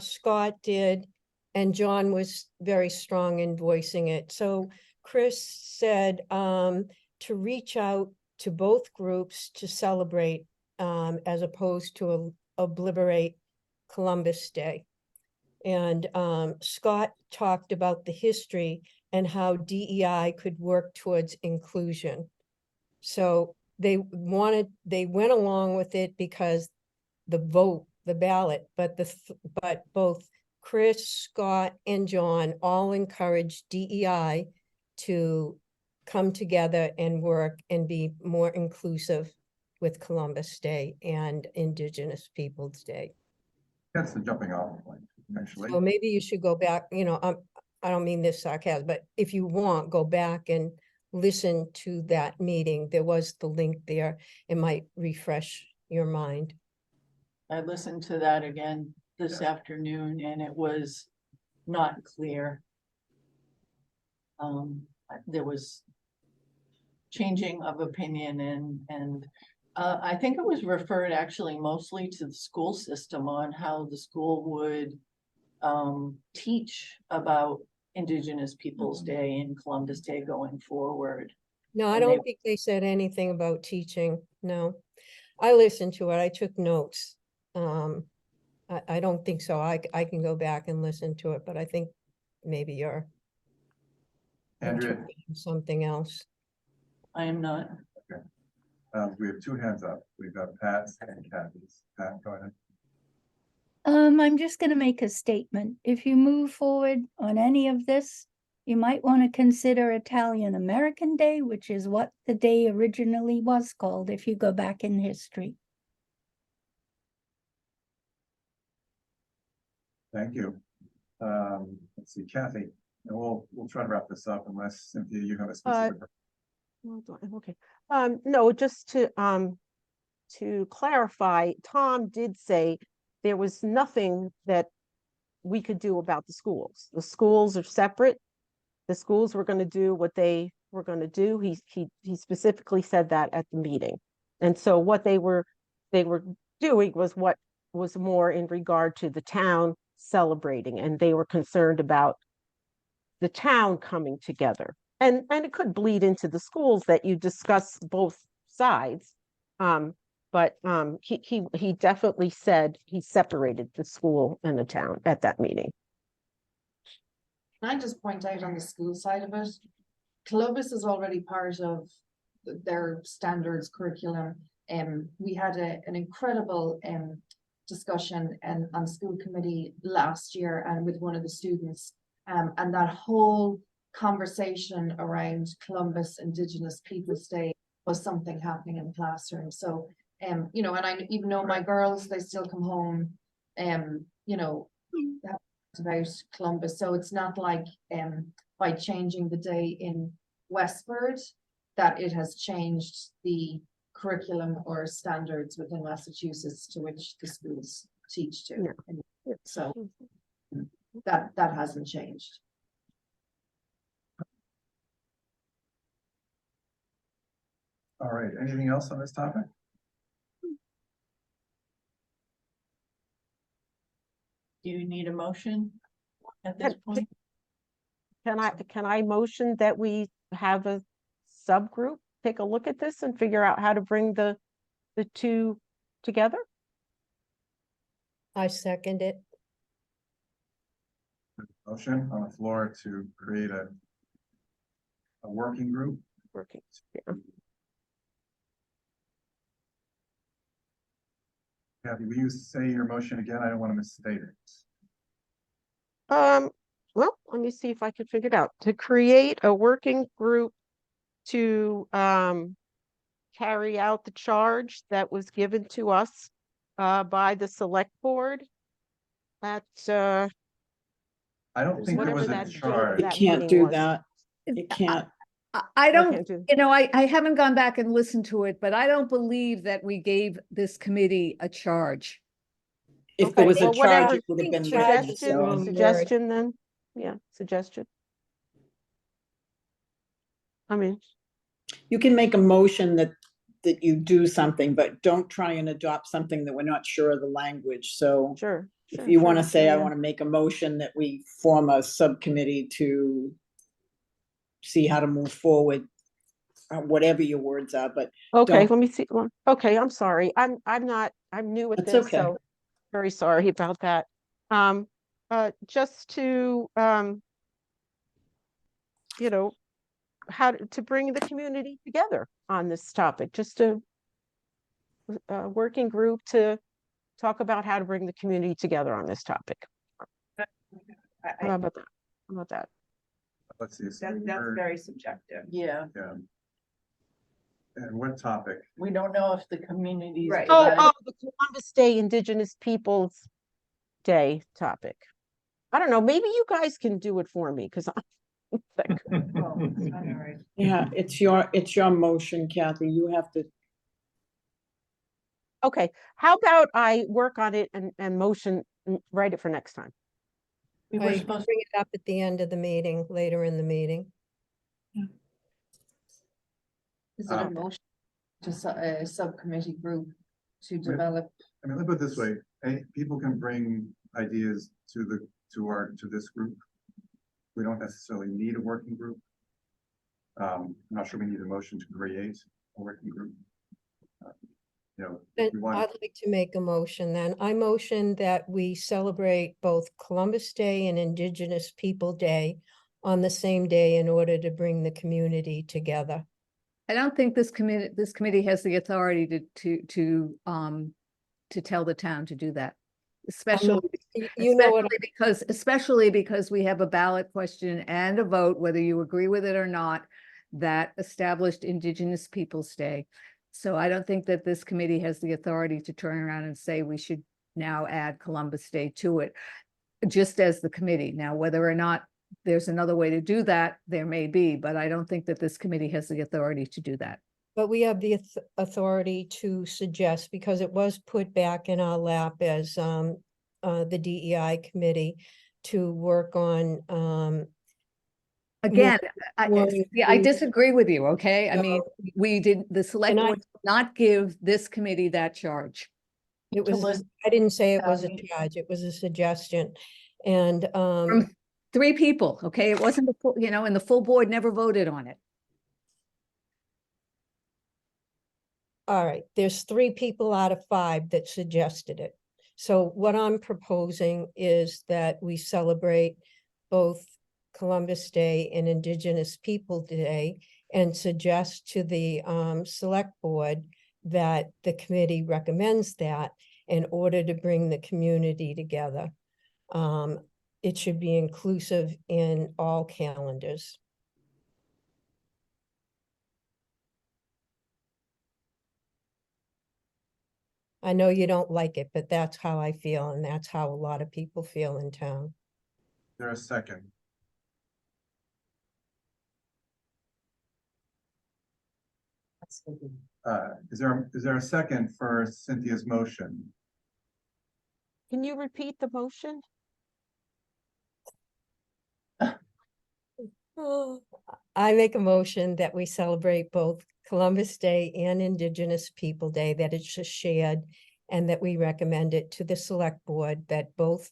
Scott did, and John was very strong in voicing it. So Chris said to reach out to both groups to celebrate as opposed to obliterate Columbus Day. And Scott talked about the history and how DEI could work towards inclusion. So they went along with it because the ballot, but both Chris, Scott, and John all encouraged DEI to come together and work and be more inclusive with Columbus Day and Indigenous Peoples' Day. That's the jumping off point, actually. So maybe you should go back, you know, I don't mean this sarcasm, but if you want, go back and listen to that meeting. There was the link there. It might refresh your mind. I listened to that again this afternoon, and it was not clear. There was changing of opinion, and I think it was referred actually mostly to the school system on how the school would teach about Indigenous Peoples' Day and Columbus Day going forward. No, I And don't think they said anything about teaching. No, I listened to it. I took notes. I don't think so. I can go back and listen to it, but I think maybe you're Andrea, Something else. I am not. we have two hands up. We've got Pat's and Kathy's. Pat, go ahead. I'm just gonna make a statement. If you move forward on any of this, you might want to consider Italian American Day, which is what the day originally was called, if you go back in history. Thank you. Let's see, Kathy, and we'll try to wrap this up unless Cynthia, you have a specific. Okay, no, just to clarify, Tom did say there was nothing that we could do about the schools. The schools are separate. The schools were going to do what they were going to do. He specifically said that at the meeting. And so what they were doing was what was more in regard to the town celebrating, and they were concerned about the town coming together. And it could bleed into the schools that you discuss both sides. But he definitely said he separated the school and the town at that meeting. Can I just point out on the school side of it, Columbus is already part of their standards curriculum. We had an incredible discussion on school committee last year and with one of the students. And that whole conversation around Columbus Indigenous Peoples Day was something happening in the classroom. So, you know, and I even know my girls, they still come home, you know, about Columbus. So it's not like by changing the day in Westford that it has changed the curriculum or standards within Massachusetts to which the schools teach to. Yeah. So that hasn't changed. All right, anything else on this topic? Do you need a motion at this point? Can I motion that we have a subgroup take a look at this and figure out how to bring the two together? I second it. Motion on the floor to create a working group. Working. Yeah. Kathy, will you say your motion again? I don't want to misstate it. Well, let me see if I can figure it out. To create a working group to carry out the charge that was given to us by the select board at I don't think there whatever was a that charge. You that can't meeting do was. that. You can't. I don't, can't do- you know, I haven't gone back and listened to it, but I don't believe that we gave this committee a charge. If Okay, there was a well, charge, whatever. it would have been Charge written. is the So wrong word. Suggestion then? Yeah, suggestion. I mean, you can make a motion that you do something, but don't try and adopt something that we're not sure of the language. So sure. if you want to say, I yeah. want to make a motion that we form a subcommittee to see how to move forward, whatever your words are, but Okay, don't- let me see. Okay, I'm sorry. I'm new at That's this, okay. so very sorry about that. Just to you know, how to bring the community together on this topic, just a working group to talk about how to bring the community together on this topic. How about that? How about that? Let's see. So That's we're- very subjective. Yeah, yeah. And what topic? we don't know if the communities. Right. Oh, the Columbus Day Indigenous Peoples Day topic. I don't know, maybe you guys can do it for me, because I'm sick. Yeah, it's your motion, Kathy. You have to. Okay, how about I work on it and motion, write it for next time? We Or were you can supposed, bring it up at the end of the meeting, later in the meeting. Is it a motion to a subcommittee group to Right. develop? I mean, let's put it this way, people can bring ideas to this group. We don't necessarily need a working group. I'm not sure we need a motion to create a working group. You know, if And you want, I'd like to make a motion then. I motion that we celebrate both Columbus Day and Indigenous People Day on the same day in order to bring the community together. I don't think this committee has the authority to tell the town to do that. Especially, You know what, especially because we have a ballot question and a vote, whether you agree with it or not, that established Indigenous Peoples' Day. So I don't think that this committee has the authority to turn around and say we should now add Columbus Day to it, just as the committee. Now, whether or not there's another way to do that, there may be, but I don't think that this committee has the authority to do that. but we have the authority to suggest, because it was put back in our lap as the DEI committee to work on Again, more yeah, I disagree with you, okay? I mean, So- we did, the select And I- board did not give this committee that charge. It was, listen I didn't say it was a me. charge, it was a suggestion. And From 3 people, okay? It wasn't the full, and the full board never voted on it. all right, there's 3 people out of 5 that suggested it. So what I'm proposing is that we celebrate both Columbus Day and Indigenous People Day and suggest to the select board that the committee recommends that in order to bring the community together. It should be inclusive in all calendars. I know you don't like it, but that's how I feel, and that's how a lot of people feel in town. There a second? Is there a second for Cynthia's motion? Can you repeat the motion? I make a motion that we celebrate both Columbus Day and Indigenous People Day, that it's just shared, and that we recommend it to the select board that both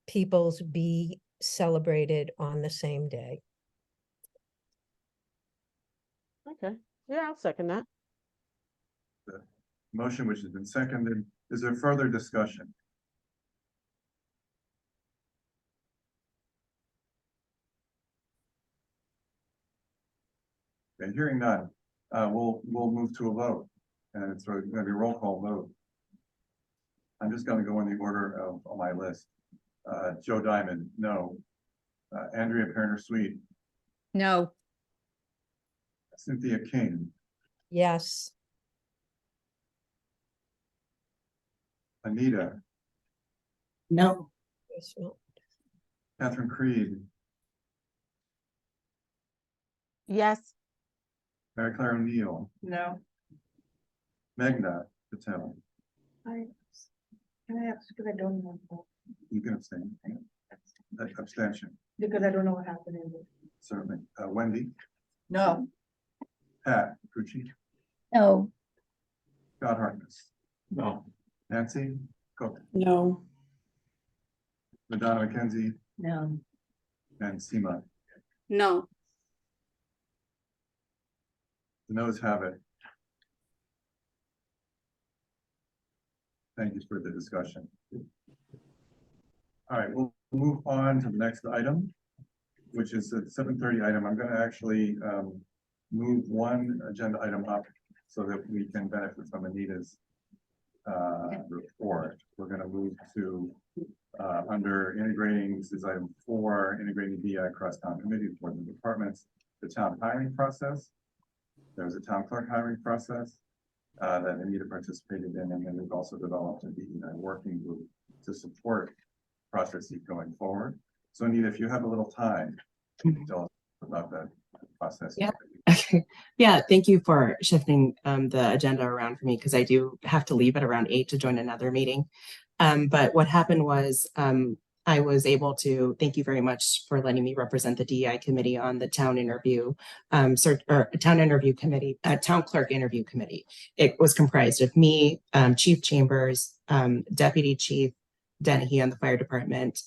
peoples be celebrated on the same day. Okay, yeah, I'll second that. Motion which has been seconded. Is there further discussion? Okay, hearing none, we'll move to a vote, and it's going to be a roll call vote. I'm just going to go in the order of on my list. Joe Diamond, no. Andrea Perner-Sweet, No, Cynthia King, Yes, Anita, No. yes, no, Catherine Creed, Yes, Mary Claire O'Neill, No, Meghna Patel. can I ask, because I don't know, You can abstain. Abstention, because I don't know what happened in it. certainly. Wendy, No, Pat Pucci, No, Scott Harkness, No, Nancy Cook, No. Madonna McKenzie, No, and Seema. No, The noes have it. Thank you for the discussion. All right, we'll move on to the next item, which is the 7:30 item. I'm gonna actually move one agenda item up so that we can benefit from Anita's report. We're gonna move to under integrating, this is item 4, integrating DEI across town committees, boards and departments, the town hiring process. There's a town clerk hiring process that Anita participated in, and then we've also developed a DEI working group to support processes going forward. So Anita, if you have a little time, tell us about that process. Yeah. Okay. Yeah, thank you for shifting the agenda around for me, because I do have to leave at around 8 to join another meeting. But what happened was I was able to, thank you very much for letting me represent the DEI committee on the town interview town interview committee, town clerk interview committee. It was comprised of me, Chief Chambers, Deputy Chief Dennehy on the fire department,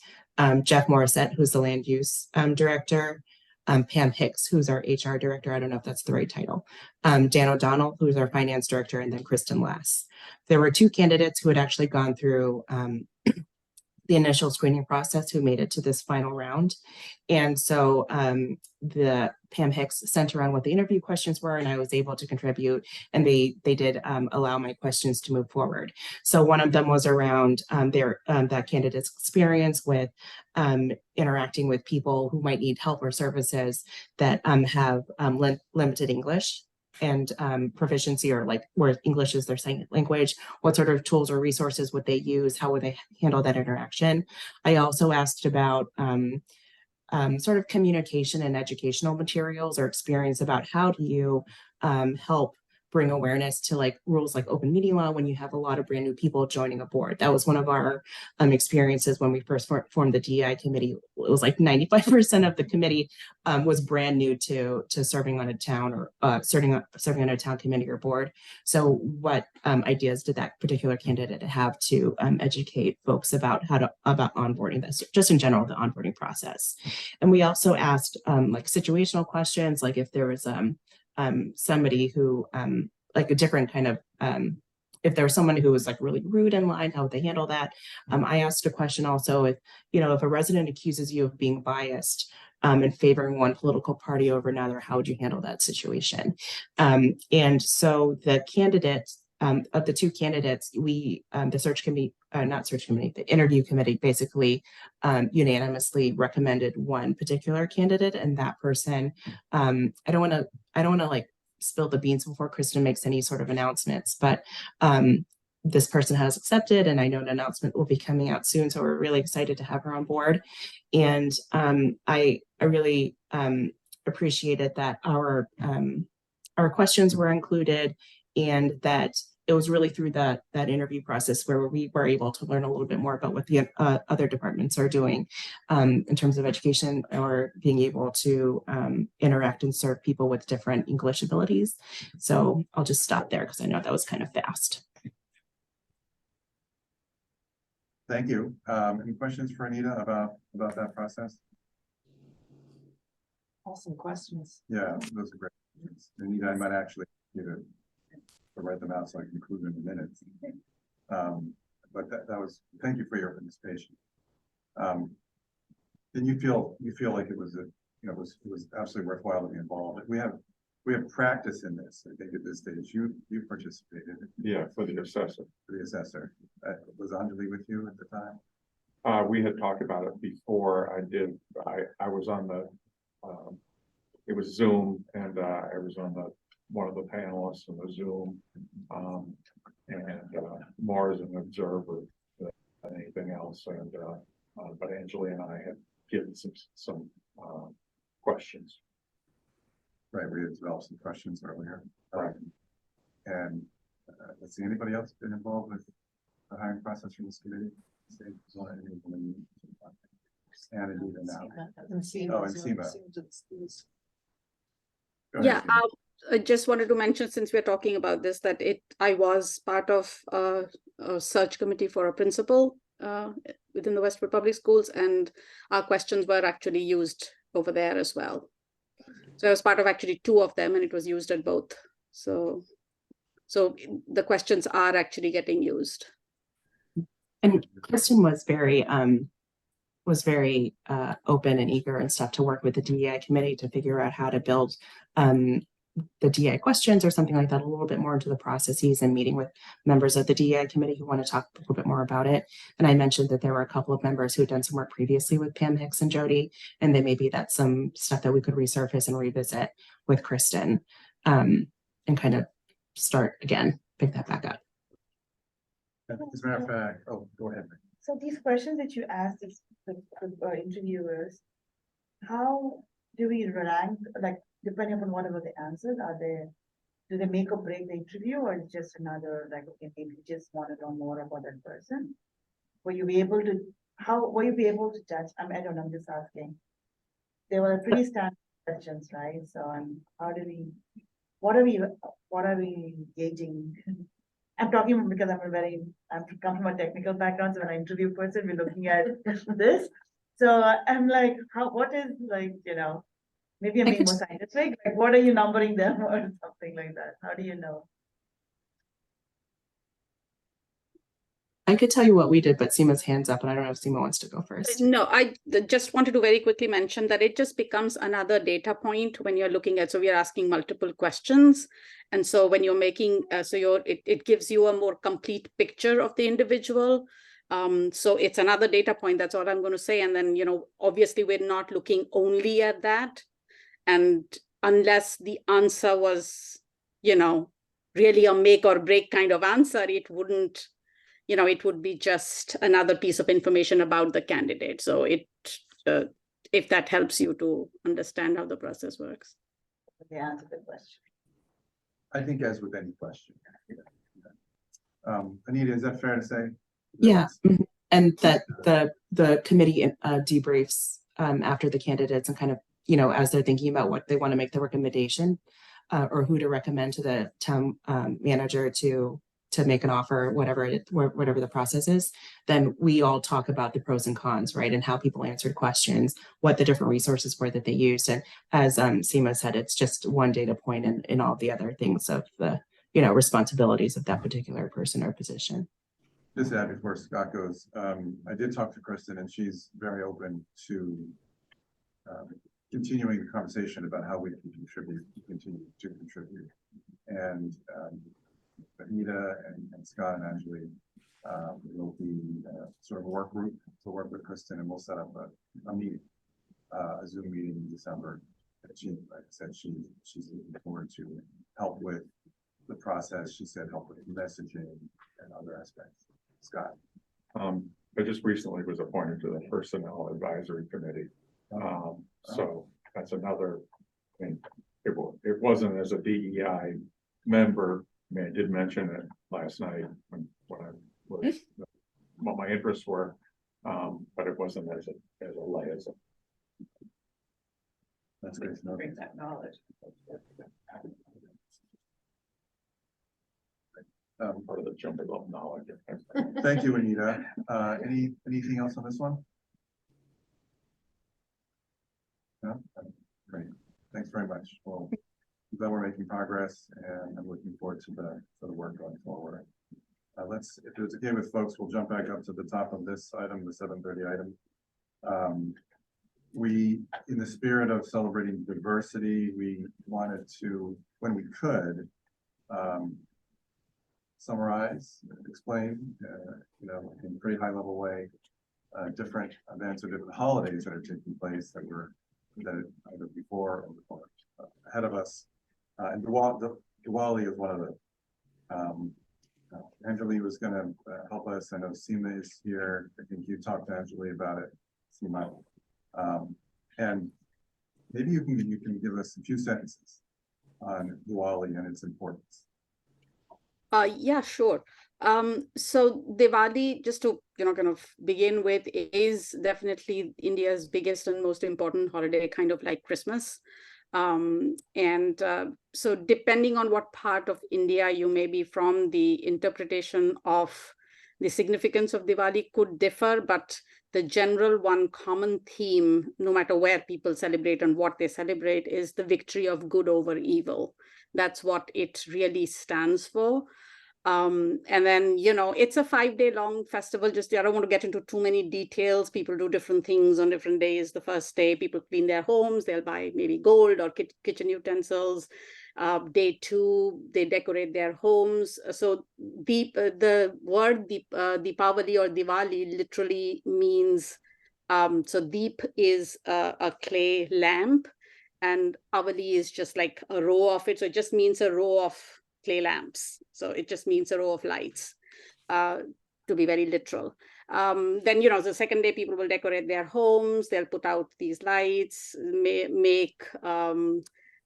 Jeff Morissette, who's the land use director, Pam Hicks, who's our HR director. I don't know if that's the right title. Dan O'Donnell, who's our finance director, and then Kristen Lass. There were 2 candidates who had actually gone through the initial screening process who made it to this final round. And so the Pam Hicks sent around what the interview questions were, and I was able to contribute, and they did allow my questions to move forward. So one of them was around that candidate's experience with interacting with people who might need help or services that have limited English and proficiency, or like where English is their second language. What sort of tools or resources would they use? How would they handle that interaction? I also asked about sort of communication and educational materials or experience about how do you help bring awareness to like rules like open meeting law when you have a lot of brand new people joining a board. That was one of our experiences when we first formed the DEI committee. It was like 95% of the committee was brand new to serving on a town or serving on a town committee or board. So what ideas did that particular candidate have to educate folks about about onboarding, this just in general, the onboarding process? And we also asked like situational questions, like if there was somebody who like a different kind of if there was someone who was like really rude in line, how would they handle that? I asked a question also, if if a resident accuses you of being biased and favoring one political party over another, how would you handle that situation? And so the candidates, of the two candidates, we the search committee, not search committee, the interview committee basically unanimously recommended one particular candidate, and that person, I don't want to like spill the beans before Kristen makes any sort of announcements, but this person has accepted, and I know an announcement will be coming out soon, so we're really excited to have her on board. And I really appreciated that our questions were included, and that it was really through that interview process where we were able to learn a little bit more about what the other departments are doing in terms of education, or being able to interact and serve people with different English abilities. So I'll just stop there because I know that was kind of fast. Thank you. Any questions for Anita about that process? Awesome questions. Yeah, those are great questions. Anita, I might actually write them out so I can include them in the minutes. But that was, thank you for your participation. Did you feel like it was it was absolutely worthwhile to be involved? We have practice in this. I think at this stage you participated. Yeah, for the assessor. For the assessor. Was Anjali with you at the time? We had talked about it before. I was on the it was Zoom, and I was on one of the panelists in the Zoom, and more as an observer than anything else. And but Anjali and I had given some questions. Right, we had developed some questions earlier. Right. And let's see, anybody else been involved with the hiring process from this committee? And Anita now. And SEMA. Oh, and SEMA. Go ahead, Yeah, SEMA. I just wanted to mention, since we're talking about this, that I was part of a search committee for a principal within the Westford Public Schools, and our questions were actually used over there as well. So I was part of actually two of them, and it was used at both. So the questions are actually getting used. And Kristen was very open and eager and stuff to work with the DEI committee to figure out how to build the DEI questions or something like that a little bit more into the processes, and meeting with members of the DEI committee who want to talk a little bit more about it. And I mentioned that there were a couple of members who had done some work previously with Pam Hicks and Jody, and then maybe that's some stuff that we could resurface and revisit with Kristen, and kind of start again, pick that back up. As a matter of fact, oh, go ahead. So these questions that you asked the interviewers, how do we rank, like, depending upon whatever the answers are, do they make or break the interview, or just another, like, okay, maybe you just want to know more about that person? Were you be able to judge? I don't know, I'm just asking. They were pretty standard questions, right? So what are we gauging? I'm talking because I'm come from a technical background, so when I interview a person, we're looking at this. So I'm like, what is, like, maybe I'm being more scientific. Like, what are you numbering them or something like that? How do you know? I could tell you what we did, but Seema's hand's up and I don't know if Seema wants to go first. No, I just wanted to very quickly mention that it just becomes another data point when you're looking at, so we are asking multiple questions. And so when you're making, it gives you a more complete picture of the individual. So it's another data point, that's all I'm going to say. And then, obviously we're not looking only at that. And unless the answer was, really a make or break kind of answer, it wouldn't, it would be just another piece of information about the candidate. So if that helps you to understand how the process works. Yeah, that's a good question. I think as with any question. Anita, is that fair to say? Yeah, and that the committee debriefs after the candidates and kind of, as they're thinking about what they want to make the recommendation or who to recommend to the town manager to make an offer, whatever the process is, then we all talk about the pros and cons, right? And how people answered questions, what the different resources were that they used. And as Seema said, it's just one data point in all the other things of the, responsibilities of that particular person or position. Just add before Scott goes, I did talk to Kristen and she's very open to continuing the conversation about how we can continue to contribute. And Anita and Scott and Anjali will be sort of a work group to work with Kristen, and we'll set up a meeting, a Zoom meeting in December. She, like I said, she's looking forward to help with the process. She said help with messaging and other aspects. Scott. I just recently was appointed to the Personnel Advisory Committee. So that's another thing. It wasn't as a DEI member. I mean, I did mention it last night when I was what my interests were, but it wasn't as a liaison. That's great to know. Bring that knowledge. Part of the jungle of knowledge. Thank you, Anita. Anything else on this one? No? Great. Thanks very much. Well, I'm glad we're making progress, and I'm looking forward to the work going forward. If it's okay with folks, we'll jump back up to the top of this item, the 7:30 item. We, in the spirit of celebrating diversity, we wanted to, when we could, summarize, explain, in a pretty high level way, different events or different holidays that are taking place that either before or ahead of us. And Diwali is one of them. Anjali was going to help us. I know Seema is here. I think you talked to Anjali about it, Seema. And maybe you can give us a few sentences on Diwali and its importance. Yeah, sure. So Diwali, just to kind of begin with, is definitely India's biggest and most important holiday, kind of like Christmas. So depending on what part of India you may be from, the interpretation of the significance of Diwali could differ, but the general one common theme, no matter where people celebrate and what they celebrate, is the victory of good over evil. That's what it really stands for. And then, it's a 5-day long festival. I don't want to get into too many details. People do different things on different days. The first day, people clean their homes. They'll buy maybe gold or kitchen utensils. Day 2, they decorate their homes. So the word Deepavali or Diwali literally means, so Deep is a clay lamp, and Avali is just like a row of it. So it just means a row of clay lamps. So it just means a row of lights, to be very literal. Then, the second day, people will decorate their homes. They'll put out these lights, make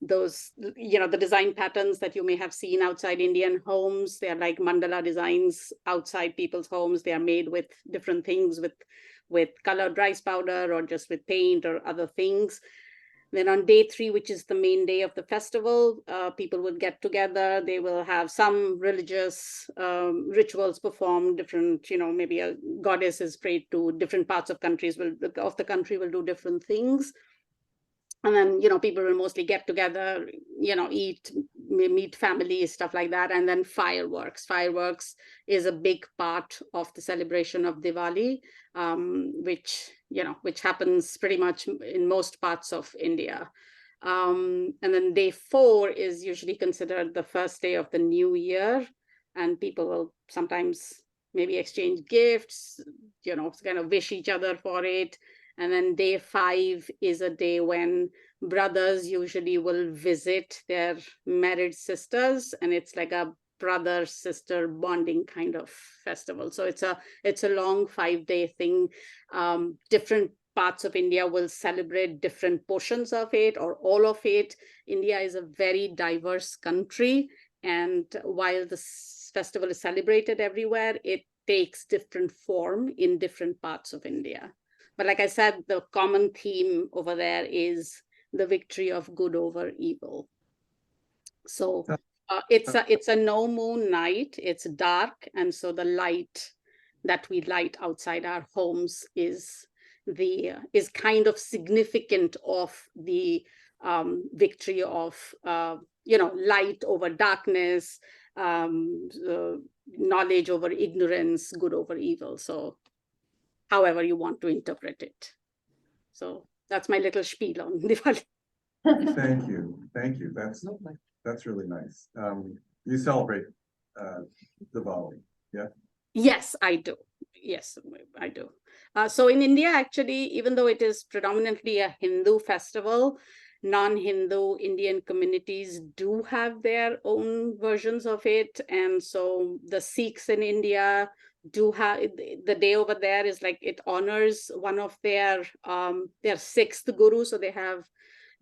those, the design patterns that you may have seen outside Indian homes. They are like mandala designs outside people's homes. They are made with different things, with colored rice powder or just with paint or other things. Then on day 3, which is the main day of the festival, people will get together. They will have some religious rituals performed, different, maybe a goddess is prayed to. Different parts of the country will do different things. And then, people will mostly get together, eat, meet family, stuff like that. And then fireworks. Fireworks is a big part of the celebration of Diwali, which happens pretty much in most parts of India. And then day 4 is usually considered the first day of the new year. And people will sometimes maybe exchange gifts, kind of wish each other for it. And then day 5 is a day when brothers usually will visit their married sisters, and it's like a brother-sister bonding kind of festival. So it's a long 5-day thing. Different parts of India will celebrate different portions of it or all of it. India is a very diverse country, and while this festival is celebrated everywhere, it takes different form in different parts of India. But like I said, the common theme over there is the victory of good over evil. So it's a no moon night. It's dark, and so the light that we light outside our homes is kind of significant of the victory of light over darkness, knowledge over ignorance, good over evil. So however you want to interpret it. So that's my little spiel on Diwali. Thank you. That's really nice. You celebrate Diwali, yeah? Yes, I do. Yes, I do. So in India, actually, even though it is predominantly a Hindu festival, non-Hindu Indian communities do have their own versions of it. And so the Sikhs in India do have, the day over there is like, it honors one of their 6th guru. So they have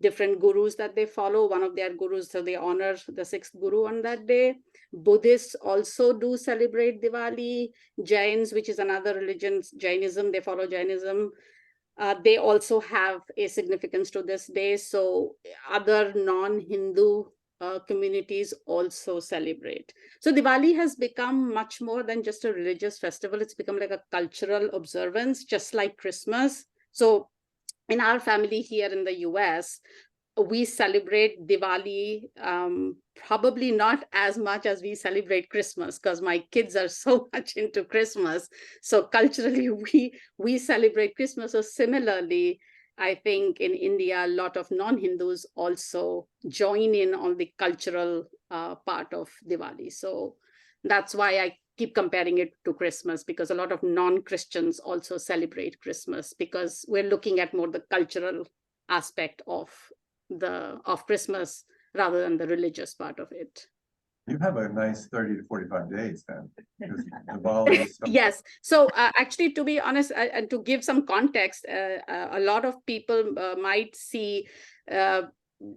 different gurus that they follow, one of their gurus, so they honor the 6th guru on that day. Buddhists also do celebrate Diwali. Jains, which is another religion, Jainism, they follow Jainism. They also have a significance to this day. So other non-Hindu communities also celebrate. So Diwali has become much more than just a religious festival. It's become like a cultural observance, just like Christmas. So in our family here in the US, we celebrate Diwali probably not as much as we celebrate Christmas, because my kids are so much into Christmas. So culturally, we celebrate Christmas. So similarly, I think in India, a lot of non-Hindus also join in on the cultural part of Diwali. So that's why I keep comparing it to Christmas, because a lot of non-Christians also celebrate Christmas, because we're looking at more the cultural aspect of Christmas rather than the religious part of it. You have a nice 30 to 45 days then. Because Diwali is Yes. So actually, to be honest, and to give some context, a lot of people might see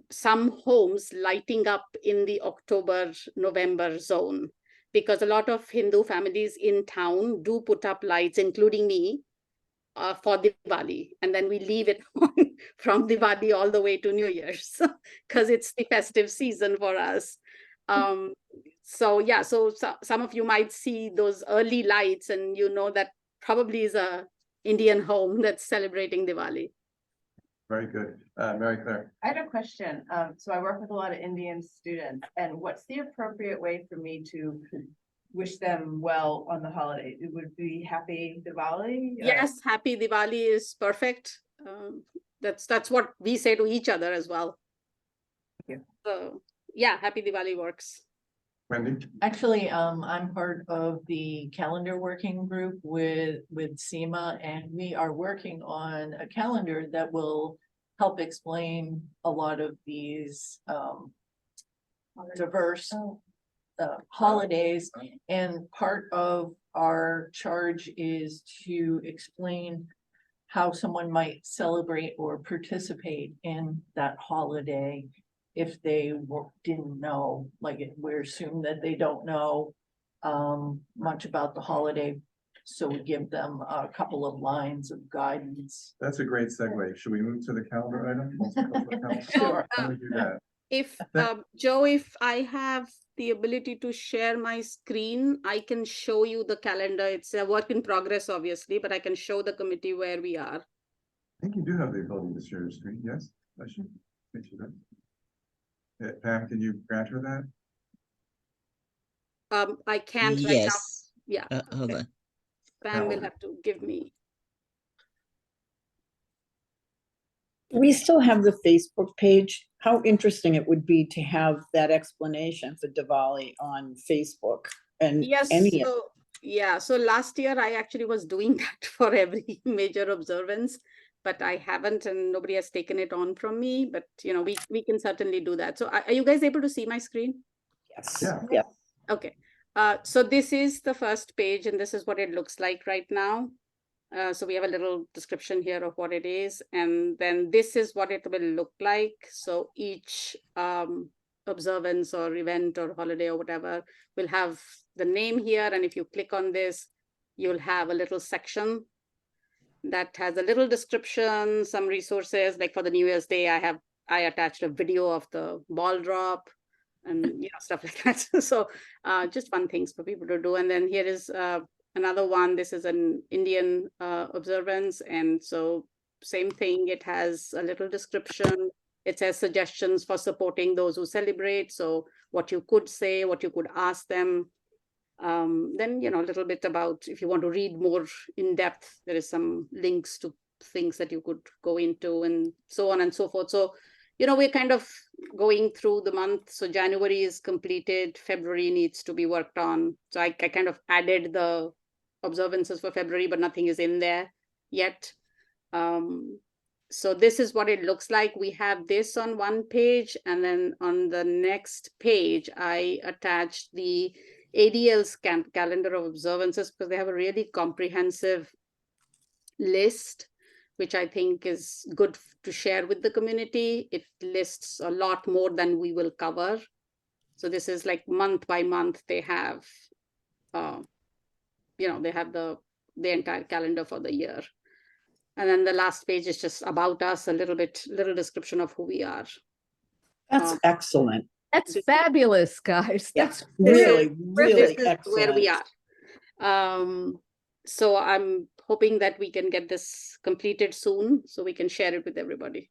some homes lighting up in the October-November zone, because a lot of Hindu families in town do put up lights, including me, for Diwali. And then we leave it on from Diwali all the way to New Year's, because it's the festive season for us. So yeah, so some of you might see those early lights, and that probably is a Indian home that's celebrating Diwali. very good. Mary Claire. I had a question. So I work with a lot of Indian students, and what's the appropriate way for me to wish them well on the holiday? It would be Happy Diwali? Yes, Happy Diwali is perfect. That's what we say to each other as well. Thank you. So yeah, Happy Diwali works. Wendy? Actually, I'm part of the calendar working group with SEMA, and we are working on a calendar that will help explain a lot of these diverse holidays. And part of our charge is to explain how someone might celebrate or participate in that holiday if they didn't know. Like, we assume that they don't know much about the holiday, so we give them a couple of lines of guidance. That's a great segue. Should we move to the calendar item? Let's go to the calendar. Sure. How do we do that? If Joe, if I have the ability to share my screen, I can show you the calendar. It's a work in progress, obviously, but I can show the committee where we are. I think you do have the ability to share your screen, yes? I should think she does. Pam, can you grant her that? I can't right now. Yes. Yeah. Hold okay. on. Pam will have to give me. We still have the Facebook page. How interesting it would be to have that explanation for Diwali on Facebook and Yes, any. so yeah, so last year I actually was doing that for every major observance, but I haven't and nobody has taken it on from me, but you know, we can certainly do that. So are you guys able to see my screen? Yes. Yeah. Yeah. Okay, so this is the first page and this is what it looks like right now. So we have a little description here of what it is, and then this is what it will look like. So each observance or event or holiday or whatever will have the name here, and if you click on this, you'll have a little section that has a little description, some resources. Like for the New Year's Day, I attached a video of the ball drop and you know stuff like that. So just fun things for people to do. And then here is another one. This is an Indian observance, and so same thing. It has a little description. It says suggestions for supporting those who celebrate. So what you could say, what you could ask them. Then you know a little bit about if you want to read more in depth. There is some links to things that you could go into, and so on and so forth. So you know we're kind of going through the month. So January is completed. February needs to be worked on. So I kind of added the observances for February, but nothing is in there yet. So this is what it looks like. We have this on one page, and then on the next page, I attached the ADL's calendar of observances because they have a really comprehensive list, which I think is good to share with the community. It lists a lot more than we will cover. So this is like month by month, they have, you know, they have the entire calendar for the year. And then the last page is just about us, a little description of who we are. That's excellent. That's fabulous, guys. Yeah, That's really, This really is excellent. where we are. So I'm hoping that we can get this completed soon so we can share it with everybody.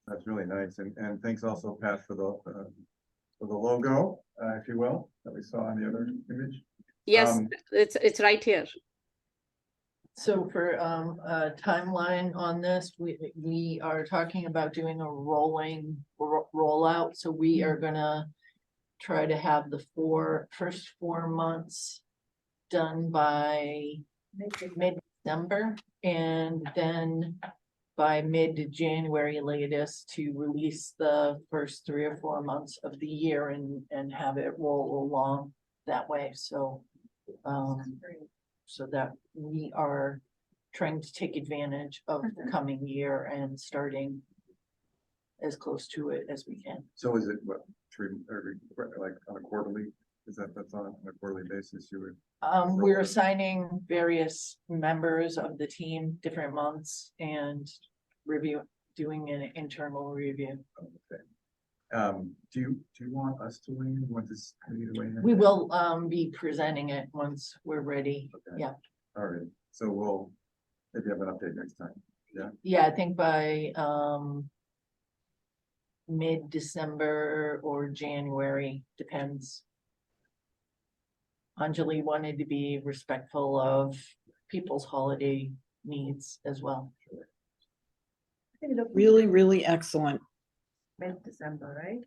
That's really nice. And thanks also, Pat, for the logo, if you will, that we saw on the other image. Yes, it's right here. So for a timeline on this, we are talking about doing a rolling rollout. So we are gonna try to have the first 4 months done by mid-December, and then by mid-January latest to release the first 3 or 4 months of the year and have it roll along that way. So so that we are trying to take advantage of the coming year and starting as close to it as we can. So is it what, like on a quarterly, that's on a quarterly basis you would? We're assigning various members of the team different months and doing an internal review. Okay. Do you want us to weigh in? Want this committee to weigh in? We will be presenting it once we're ready. Okay. Yeah. All right, so we'll maybe have an update next time. Yeah. Yeah, I think by mid-December or January, depends. Anjali wanted to be respectful of people's holiday needs as well. Really, really excellent. Mid-December, right?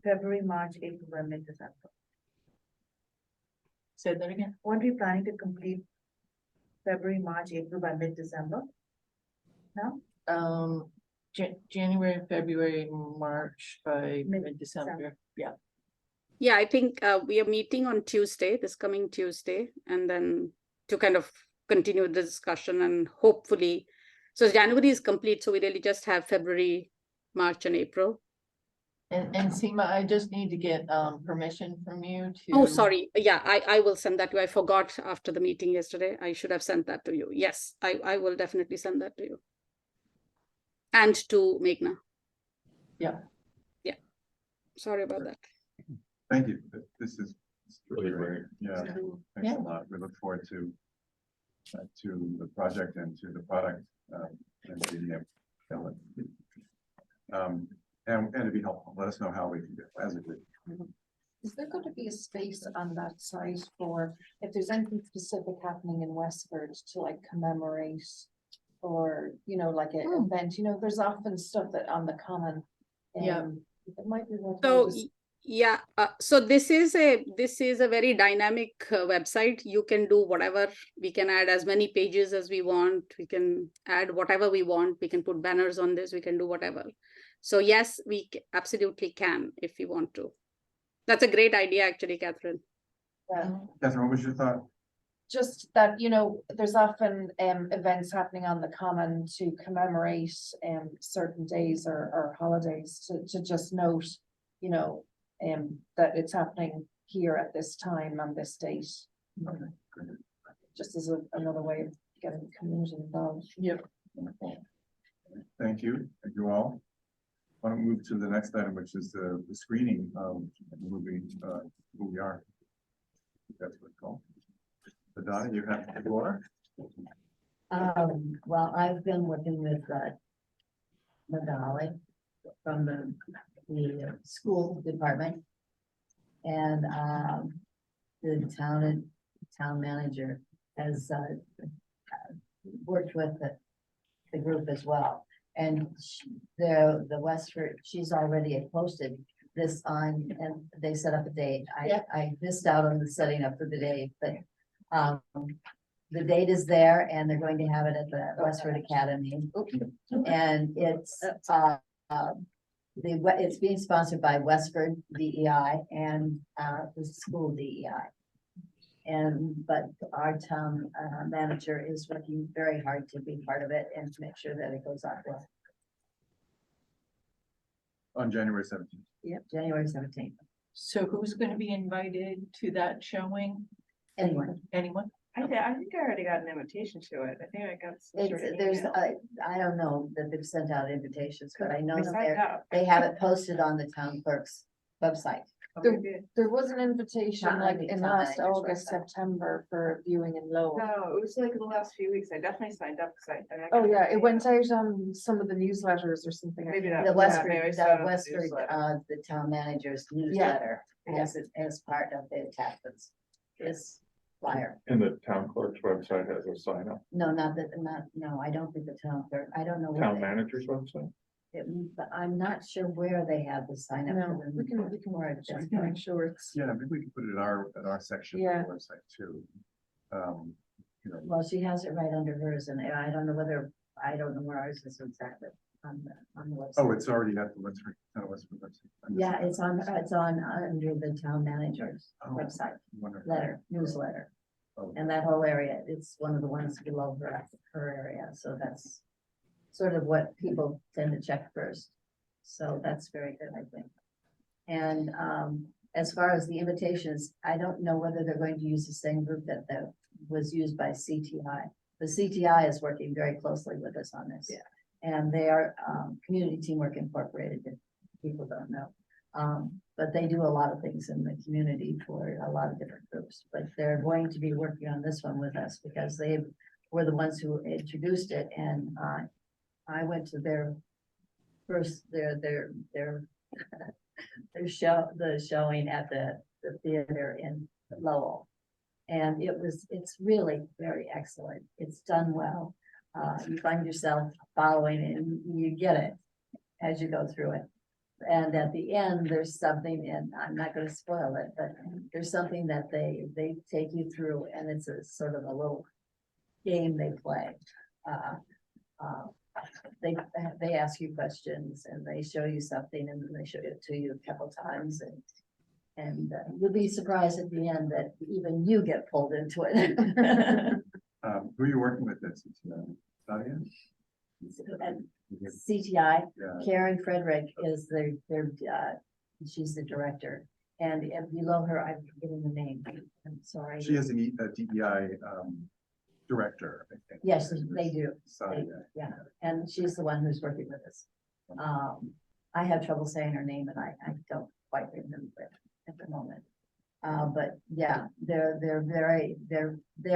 February, March, April, and mid-December. Say that again. What are we planning to complete February, March, April by mid-December? No? January, February, March by mid-December. Yeah. Yeah, I think we are meeting on Tuesday, this coming Tuesday, and then to kind of continue the discussion and hopefully, so January is complete, so we really just have February, March, and April. And Seema, I just need to get permission from you to. Oh, sorry. Yeah, I will send that to you. I forgot after the meeting yesterday. I should have sent that to you. Yes, I will definitely send that to you. And to Meghna. Yeah. Yeah. Sorry about that. Thank you. This is Really great. Yeah, thanks a lot. We look forward to the project and to the product and the And to be helpful, let us know how we can do it as a group. Is there going to be a space on that site for, if there's anything specific happening in Westford to like commemorate? Or, you know, like an event, you know, there's often stuff that on the common. Yeah. It might be worth. So yeah, so this is a very dynamic website. You can do whatever. We can add as many pages as we want. We can add whatever we want. We can put banners on this. We can do whatever. So yes, we absolutely can if we want to. That's a great idea, actually, Catherine. Catherine, what was your thought? Just that, you know, there's often events happening on the common to commemorate certain days or holidays to just note, you know, that it's happening here at this time on this date. Okay, great. Just as another way of getting the community involved. Yep. Wonderful. Thank you all. Why don't we move to the next item, which is the screening of the movie, Who We Are. That's what it's called. So Donna, you have the floor. Well, I've been working with Magali from the school department. And the town manager has worked with the group as well. And the Westford, she's already posted this on, and they set up a date. I missed out on the setting up for the date, but the date is there and they're going to have it at the Westford Academy. And it's it's being sponsored by Westford DEI and the school DEI. But our town manager is working very hard to be part of it and to make sure that it goes off well. On January 17th. Yep, January 17th. So who's gonna be invited to that showing? Anyone. Anyone? I think I already got an invitation to it. I think I got some sort of There's, email. I don't know that they've sent out invitations, but I know I that signed up. they have it posted on the town clerk's website. Okay, good. There was an invitation Town like manager, in town last manager's August, website. September for viewing in Lowell. No, it was like the last few weeks. I definitely signed up because I Oh, got yeah, an it went email. out on some of the newsletters or something. I Maybe can't that- The yeah, maybe I saw it on the Westford, newsletter. the town manager's newsletter as part of the attachments. This flyer. And the town clerk's website has a sign up, No, no, I don't think the town clerk, I don't know. where town they- manager's website. But I'm not sure where they have the sign up. No, for the we can or check just- to make sure it's. Yeah, maybe we can put it in our section Yeah. of the website too. You know, Well, she has it right under hers and I don't know where ours is exactly on the website. oh, it's already at the Westford website. I missed Yeah, it. it's on under the town manager's Oh, website, Wonderful. newsletter. Oh, And that whole area, it's one of the ones below her area, so that's sort of what people tend to check first. So that's very good, I think. And as far as the invitations, I don't know whether they're going to use the same group that was used by CTI. The CTI is working very closely with us on this. Yeah. And they are Community Teamwork Incorporated, if people don't know. But they do a lot of things in the community for a lot of different groups, but they're going to be working on this one with us because they were the ones who introduced it and I went to their first, their showing at the theater in Lowell. And it's really very excellent. It's done well. You find yourself following it and you get it as you go through it. And at the end, there's something, and I'm not gonna spoil it, but there's something that they take you through and it's a sort of a little game they play. They ask you questions and they show you something and then they show it to you a couple times and you'll be surprised at the end that even you get pulled into it. Who are you working with this? It's, Nadia? And CTI, Yeah. Karen Frederick is she's the director. And below her, I'm forgetting the name. I'm sorry. She is a DEI director, I think. Yes, they do. Sadia. Yeah, and she's the one who's working with us. I have trouble saying her name and I don't quite remember it at the moment. But yeah, they're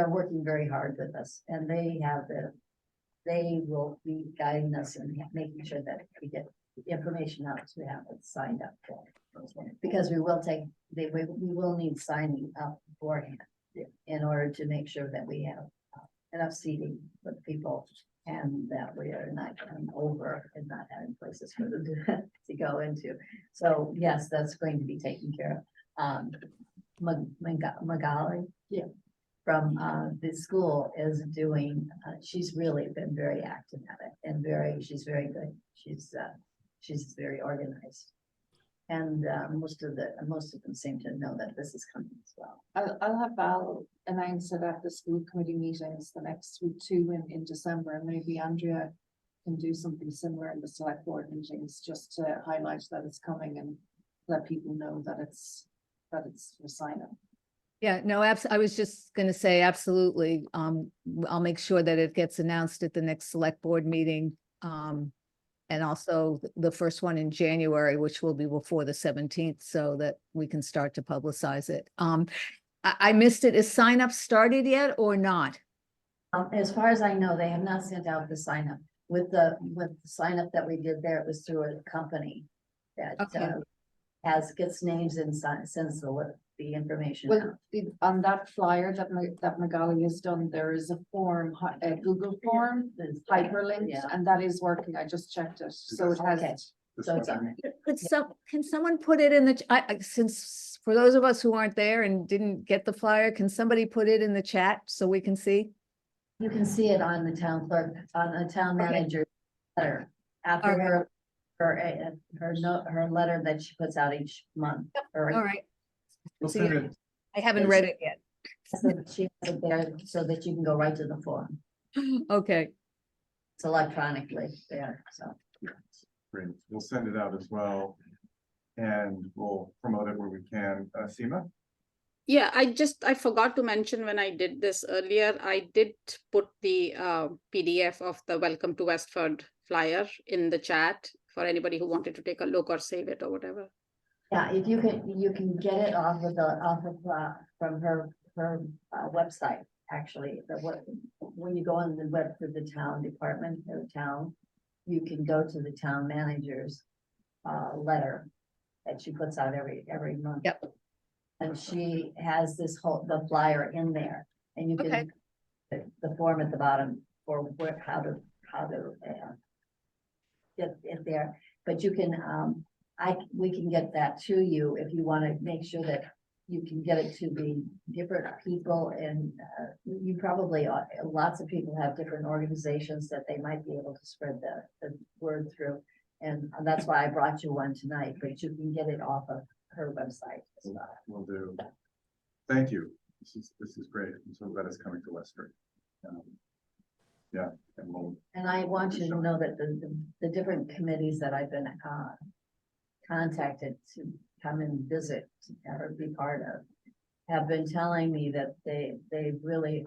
working very hard with us and they they will be guiding us and making sure that we get the information out to have it signed up for. Because we will take, we will need signing up beforehand in order to make sure that we have enough seating for the people and that we are not coming over and not having places for them to go into. So yes, that's going to be taken care of. Magali. Yeah. From the school is doing, she's really been very active at it and she's very good. She's very organized. And most of them seem to know that this is coming as well. I'll have Val announce it at the school committee meetings the next week too in December, and maybe Andrea can do something similar in the select board meetings, just to highlight that it's coming and let people know that it's for sign up. Yeah, no, I was just gonna say, absolutely. I'll make sure that it gets announced at the next select board meeting. And also the first one in January, which will be before the 17th, so that we can start to publicize it. I missed it. Is sign up started yet or not? As far as I know, they have not sent out the sign up. With the sign up that we did there, it was through a company that Okay. gets names and sends the information Well, out. on that flyer that Magali has done, there is a form, a Google form, hyperlinked, Yeah. and that is working. I just checked it, so it Okay. has. So it's on it. Can someone put it in the, since for those of us who aren't there and didn't get the flyer, can somebody put it in the chat so we can see? You can see it on the town clerk, on the town Okay. manager letter. After Alright. her letter that she puts out each month. or- All right. We'll See, send it, I haven't read it yet. So that she has it there so that you can go right to the form. Okay, It's electronically there, so. great, we'll send it out as well. And we'll promote it where we can. Seema? Yeah, I forgot to mention when I did this earlier, I did put the PDF of the Welcome to Westford flyer in the chat for anybody who wanted to take a look or save it or whatever. Yeah, if you can get it from her website, actually, when you go on the web for the town department or town, you can go to the town manager's letter that she puts out every month. Yep. And she has the flyer in there, and you Okay. can, the form at the bottom for how to get it there, but you can, we can get that to you if you want to make sure that you can get it to the different people, and you probably, lots of people have different organizations that they might be able to spread the word through. And that's why I brought you one tonight, but you can get it off of her website as well. Will do. Thank you. This is great. I'm so glad it's coming to Westford. Yeah, And I want you to know that the different committees that I've been contacted to come and visit or be part of have been telling me that they're really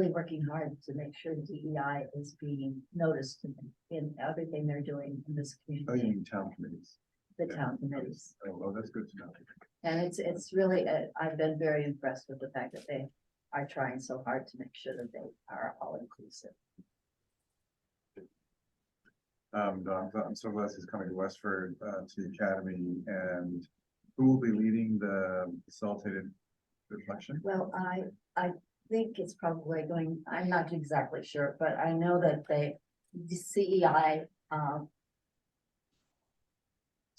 working hard to make sure DEI is being noticed in everything they're doing in this oh, you community, mean town committees. the town committees. Oh, that's good to know. And it's really, I've been very impressed with the fact that they are trying so hard to make sure that they are all inclusive. No, I'm so glad he's coming to Westford, to the academy, and who will be leading the facilitated reflection? Well, I think it's probably going, I'm not exactly sure, but I know that the CEI,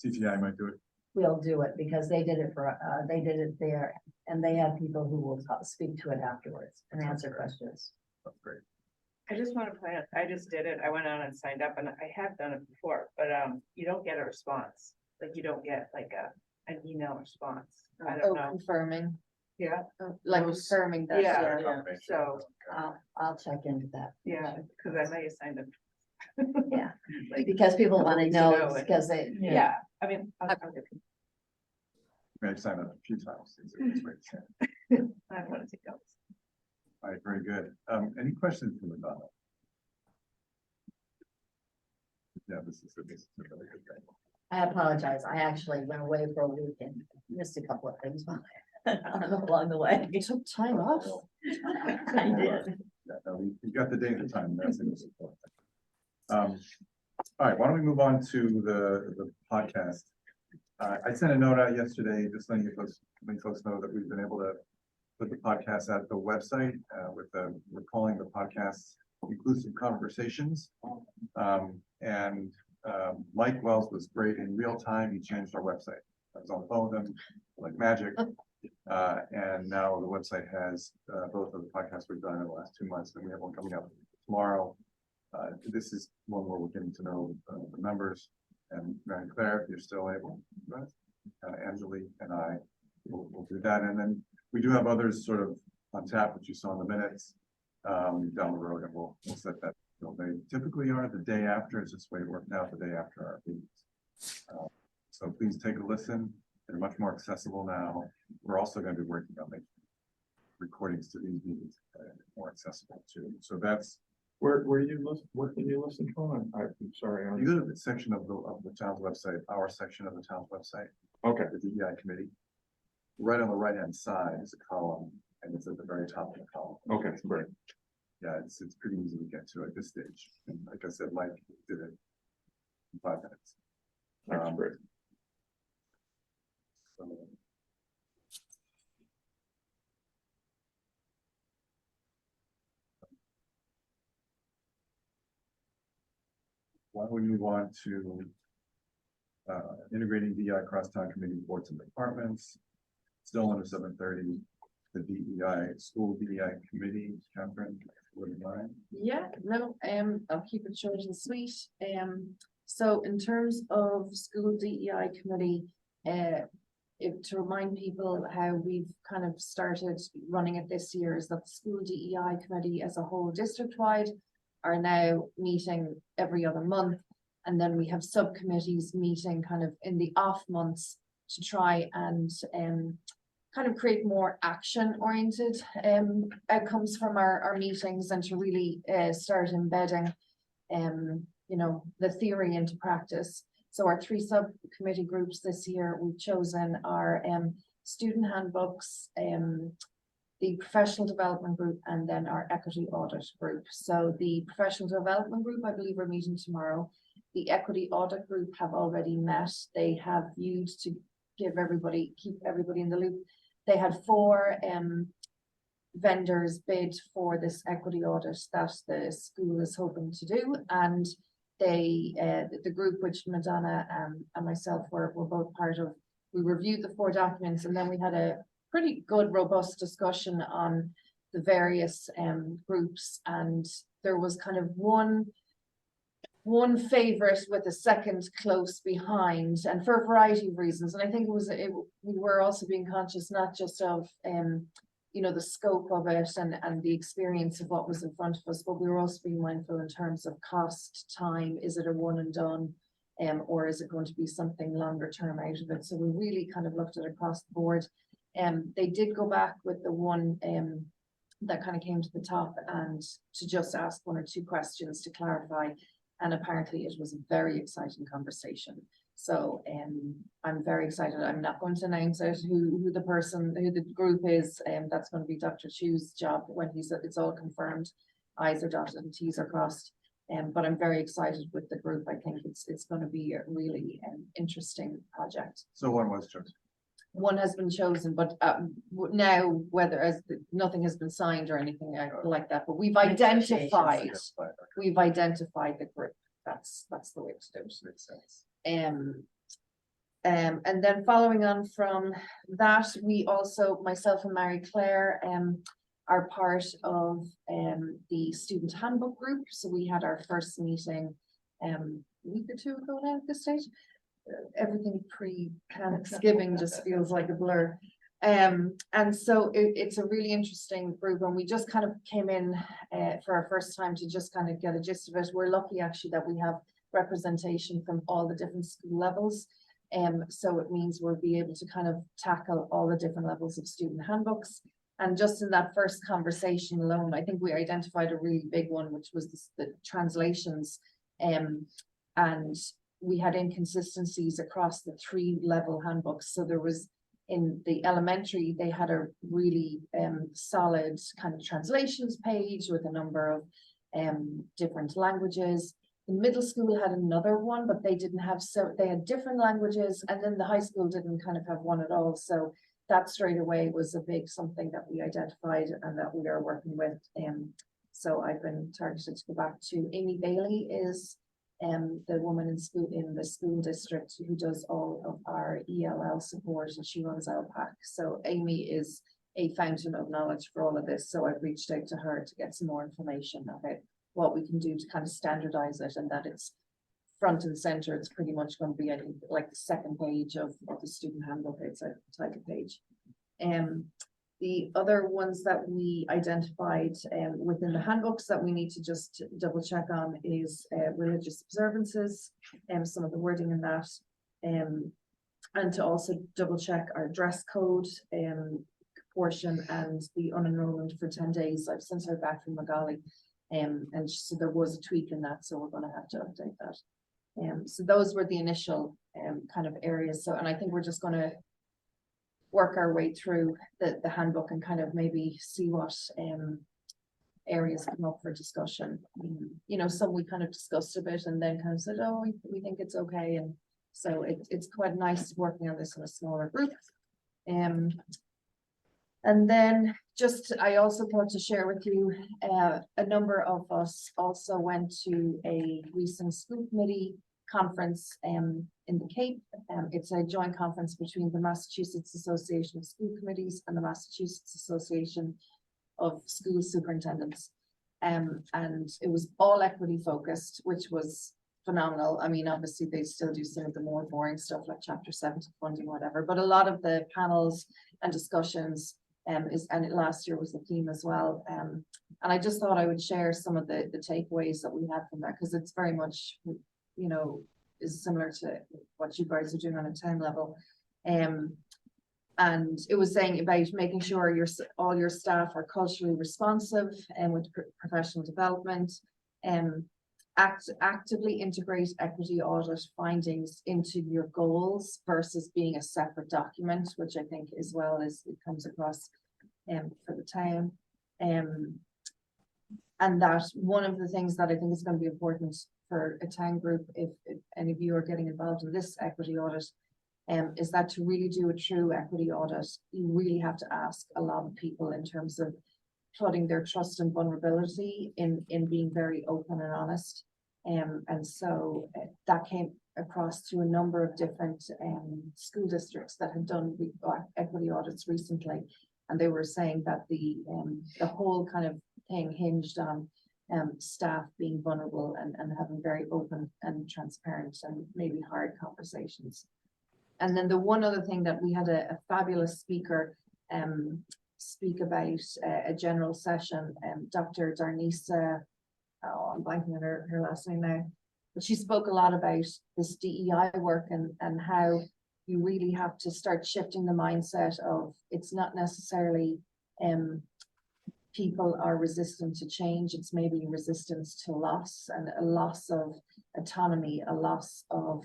CTI might do it. will do it because they did it there, and they have people who will speak to it afterwards and answer questions. That's great. I just want to point out, I just did it. I went on and signed up, and I have done it before, but you don't get a response. Like, you don't get like an email response. I don't know. Confirming, Yeah, like confirming that. Yeah. Confirmation. so, I'll check into that. yeah, because I may have signed up. Yeah, Like, because people want to to know, know it. because they, yeah, I mean, I'll May have signed up a few times. It's great. I want to take notes. All right, very good. Any questions from the Donna? Yeah, this is a really good thing. I apologize. I actually went away for a week and missed a couple of things along the way. You took time off. I did. Yeah. we got the date and time, that's the most important thing. All right, why don't we move on to the podcast? I sent a note out yesterday, just letting folks know that we've been able to put the podcast at the website, we're calling the podcast Inclusive Conversations. Mike Wells was great in real time. He changed our website. I was on the phone with him like magic. And now the website has both of the podcasts we've done in the last 2 months, and we have one coming up tomorrow. This is one where we're getting to know the members, and Mary Claire, if you're still able, Angelique and I will do that. And then we do have others sort of on tap, which you saw in the minutes down the road, and we'll set that. They typically are the day after. It's just the way it worked out, the day after our meetings. So please take a listen. They're much more accessible now. We're also going to be working on making recordings to these meetings more accessible too. So that's Where you listen, what can you listen from? I'm sorry. you go to the section of the town's website, our section of the town's website, Okay, the DEI committee. Right on the right hand side is a column, and it's at the very top of the column. okay, great. Yeah, it's pretty easy to get to at this stage. And like I said, Mike did it in 5 minutes. That's great. So, why don't we move on to integrating DEI crosstown committee boards and departments? Still under 7:30, the DEI school DEI committee. Catherine, would you mind? Yeah, no, I'll keep it short and sweet. So in terms of school DEI committee, to remind people how we've kind of started running it this year is that the school DEI committee as a whole district-wide are now meeting every other month. And then we have subcommittees meeting kind of in the off months to try and kind of create more action-oriented outcomes from our meetings, and to really start embedding you know, the theory into practice. So our 3 subcommittee groups this year, we've chosen our student handbooks, the professional development group, and then our equity audit group. So the professional development group, I believe, we're meeting tomorrow. The equity audit group have already met. They have viewed to keep everybody in the loop. They had 4 vendors bid for this equity audit that the school is hoping to do, and they the group which Madonna and myself were both part of, we reviewed the 4 documents, and then we had a pretty good robust discussion on the various groups, and there was kind of one favorite with a second close behind, and for a variety of reasons. And I think we were also being conscious not just of you know, the scope of it and the experience of what was in front of us, but we were also being mindful in terms of cost, time. Is it a one and done, or is it going to be something longer term out of it? So we really kind of looked at it across the board. They did go back with the one that kind of came to the top, and to just ask 1 or 2 questions to clarify. And apparently it was a very exciting conversation. So I'm very excited. I'm not going to announce it who the group is. That's going to be Dr. Chu's job when it's all confirmed. I's are dotted and T's are crossed. But I'm very excited with the group. I think it's going to be a really interesting project. So one was chosen. One has been chosen, but now whether nothing has been signed or anything like that, but we've identified the group. That's the way to do it. Makes sense. And then following on from that, we also, myself and Mary Claire, are part of the student handbook group. So we had our first meeting a week or 2 ago now at this stage. Everything pre-Thanksgiving just feels like a blur. And so it's a really interesting group, and we just kind of came in for our first time to just kind of get a gist of it. We're lucky actually that we have representation from all the different school levels. So it means we'll be able to kind of tackle all the different levels of student handbooks. And just in that first conversation alone, I think we identified a really big one, which was the translations. And we had inconsistencies across the 3 level handbooks. So there was in the elementary, they had a really solid kind of translations page with a number of different languages. The middle school had another one, but they didn't have, so they had different languages, and then the high school didn't kind of have one at all. So that straight away was a big something that we identified and that we are working with. So I've been targeted to go back to Amy Bailey is the woman in the school district who does all of our ELL support, and she runs LPAC. So Amy is a fountain of knowledge for all of this. So I've reached out to her to get some more information about what we can do to kind of standardize it, and that it's front and center. It's pretty much going to be like the second page of the student handbook. It's a type of page. The other ones that we identified within the handbooks that we need to just double check on is religious observances and some of the wording in that, and to also double check our dress code portion and the unenrollment for 10 days. I've since heard back from Magali, and so there was a tweak in that, so we're going to have to update that. So those were the initial kind of areas. So, and I think we're just going to work our way through the handbook and kind of maybe see what areas come up for discussion. You know, some we kind of discussed a bit and then kind of said, oh, we think it's okay. And so it's quite nice working on this in a smaller group. And then just, I also thought to share with you, a number of us also went to a recent school committee conference in the Cape. It's a joint conference between the Massachusetts Association of School Committees and the Massachusetts Association of School Superintendents. And it was all equity focused, which was phenomenal. I mean, obviously they still do some of the more boring stuff like Chapter 70 funding, whatever, but a lot of the panels and discussions last year was the theme as well. And I just thought I would share some of the takeaways that we had from that, because it's very much, you know, is similar to what you guys are doing on a town level. And it was saying about making sure all your staff are culturally responsive and with professional development, and actively integrate equity audit findings into your goals versus being a separate document, which I think as well as it comes across for the town. And that one of the things that I think is going to be important for a town group, if any of you are getting involved in this equity audit, is that to really do a true equity audit, you really have to ask a lot of people in terms of putting their trust and vulnerability in being very open and honest. And so that came across to a number of different school districts that had done equity audits recently. And they were saying that the whole kind of thing hinged on staff being vulnerable and having very open and transparent and maybe hard conversations. And then the one other thing that we had a fabulous speaker speak about a general session, Dr. Darnisa, I'm blanking on her last name now, but she spoke a lot about this DEI work and how you really have to start shifting the mindset of it's not necessarily people are resistant to change, it's maybe resistance to loss and a loss of autonomy, a loss of